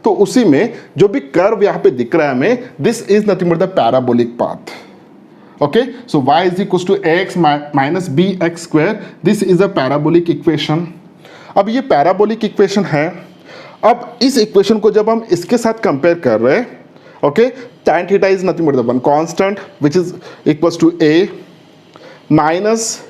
तो उसी में जो भी कर्व यहाँ पे दिख रहा है हमें, this is nothing but the parabolic path. Okay, so y is equal to ax minus B X square, this is a parabolic equation. अब ये पैराबोलिक इक्वेशन है। अब इस इक्वेशन को जब हम इसके साथ कंपेयर कर रहे हैं, okay, tan theta is nothing but the one constant which is equal to a minus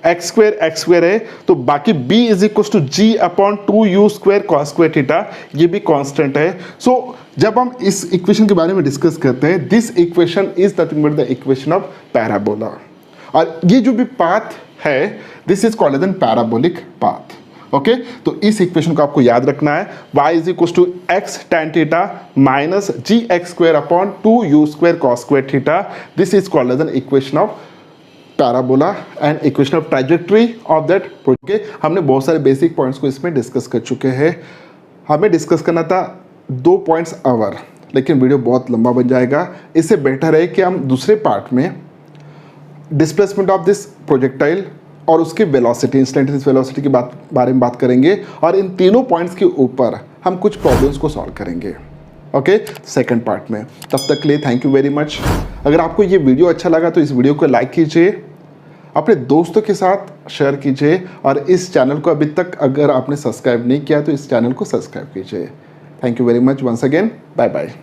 X square है, तो बाकी b is equal to G upon 2u square cos square theta, ये भी कांस्टेंट है। सो जब हम इस इक्वेशन के बारे में डिस्कस करते हैं, this equation is nothing but the equation of parabola. और ये जो भी पाथ है, this is called as an parabolic path. Okay, तो इस इक्वेशन को आपको याद रखना है, y is equal to x tan theta minus g x square upon 2u square cos square theta, this is called as an equation of parabola and equation of trajectory of that. Okay, हमने बहुत सारे basic points को इसमें discuss कर चुके हैं। हमें discuss करना था 2 पॉइंट्स अवर, लेकिन वीडियो बहुत लंबा बन जाएगा। इससे बेटर है कि हम दूसरे पार्ट में डिस्प्लेसमेंट ऑफ दिस प्रोजेक्टाइल और उसकी वेलोसिटी, इंस्टेंटेनियस वेलोसिटी की बारे में बात करेंगे, और इन तीनों पॉइंट्स के ऊपर हम कुछ प्रॉब्लम्स को सॉल्व करेंगे। ओके, सेकंड पार्ट में। तब तक के लिए थैंक यू वेरी मच। अगर आपको ये वीडियो अच्छा लगा तो इस वीडियो को लाइक कीजिए, अपने दोस्तों के साथ शेयर कीजिए, और इस चैनल को अभी तक अगर आपने सब्सक्राइब नहीं किया तो इस चैनल को सब्सक्राइब कीजिए। Thank you very much once again, bye bye.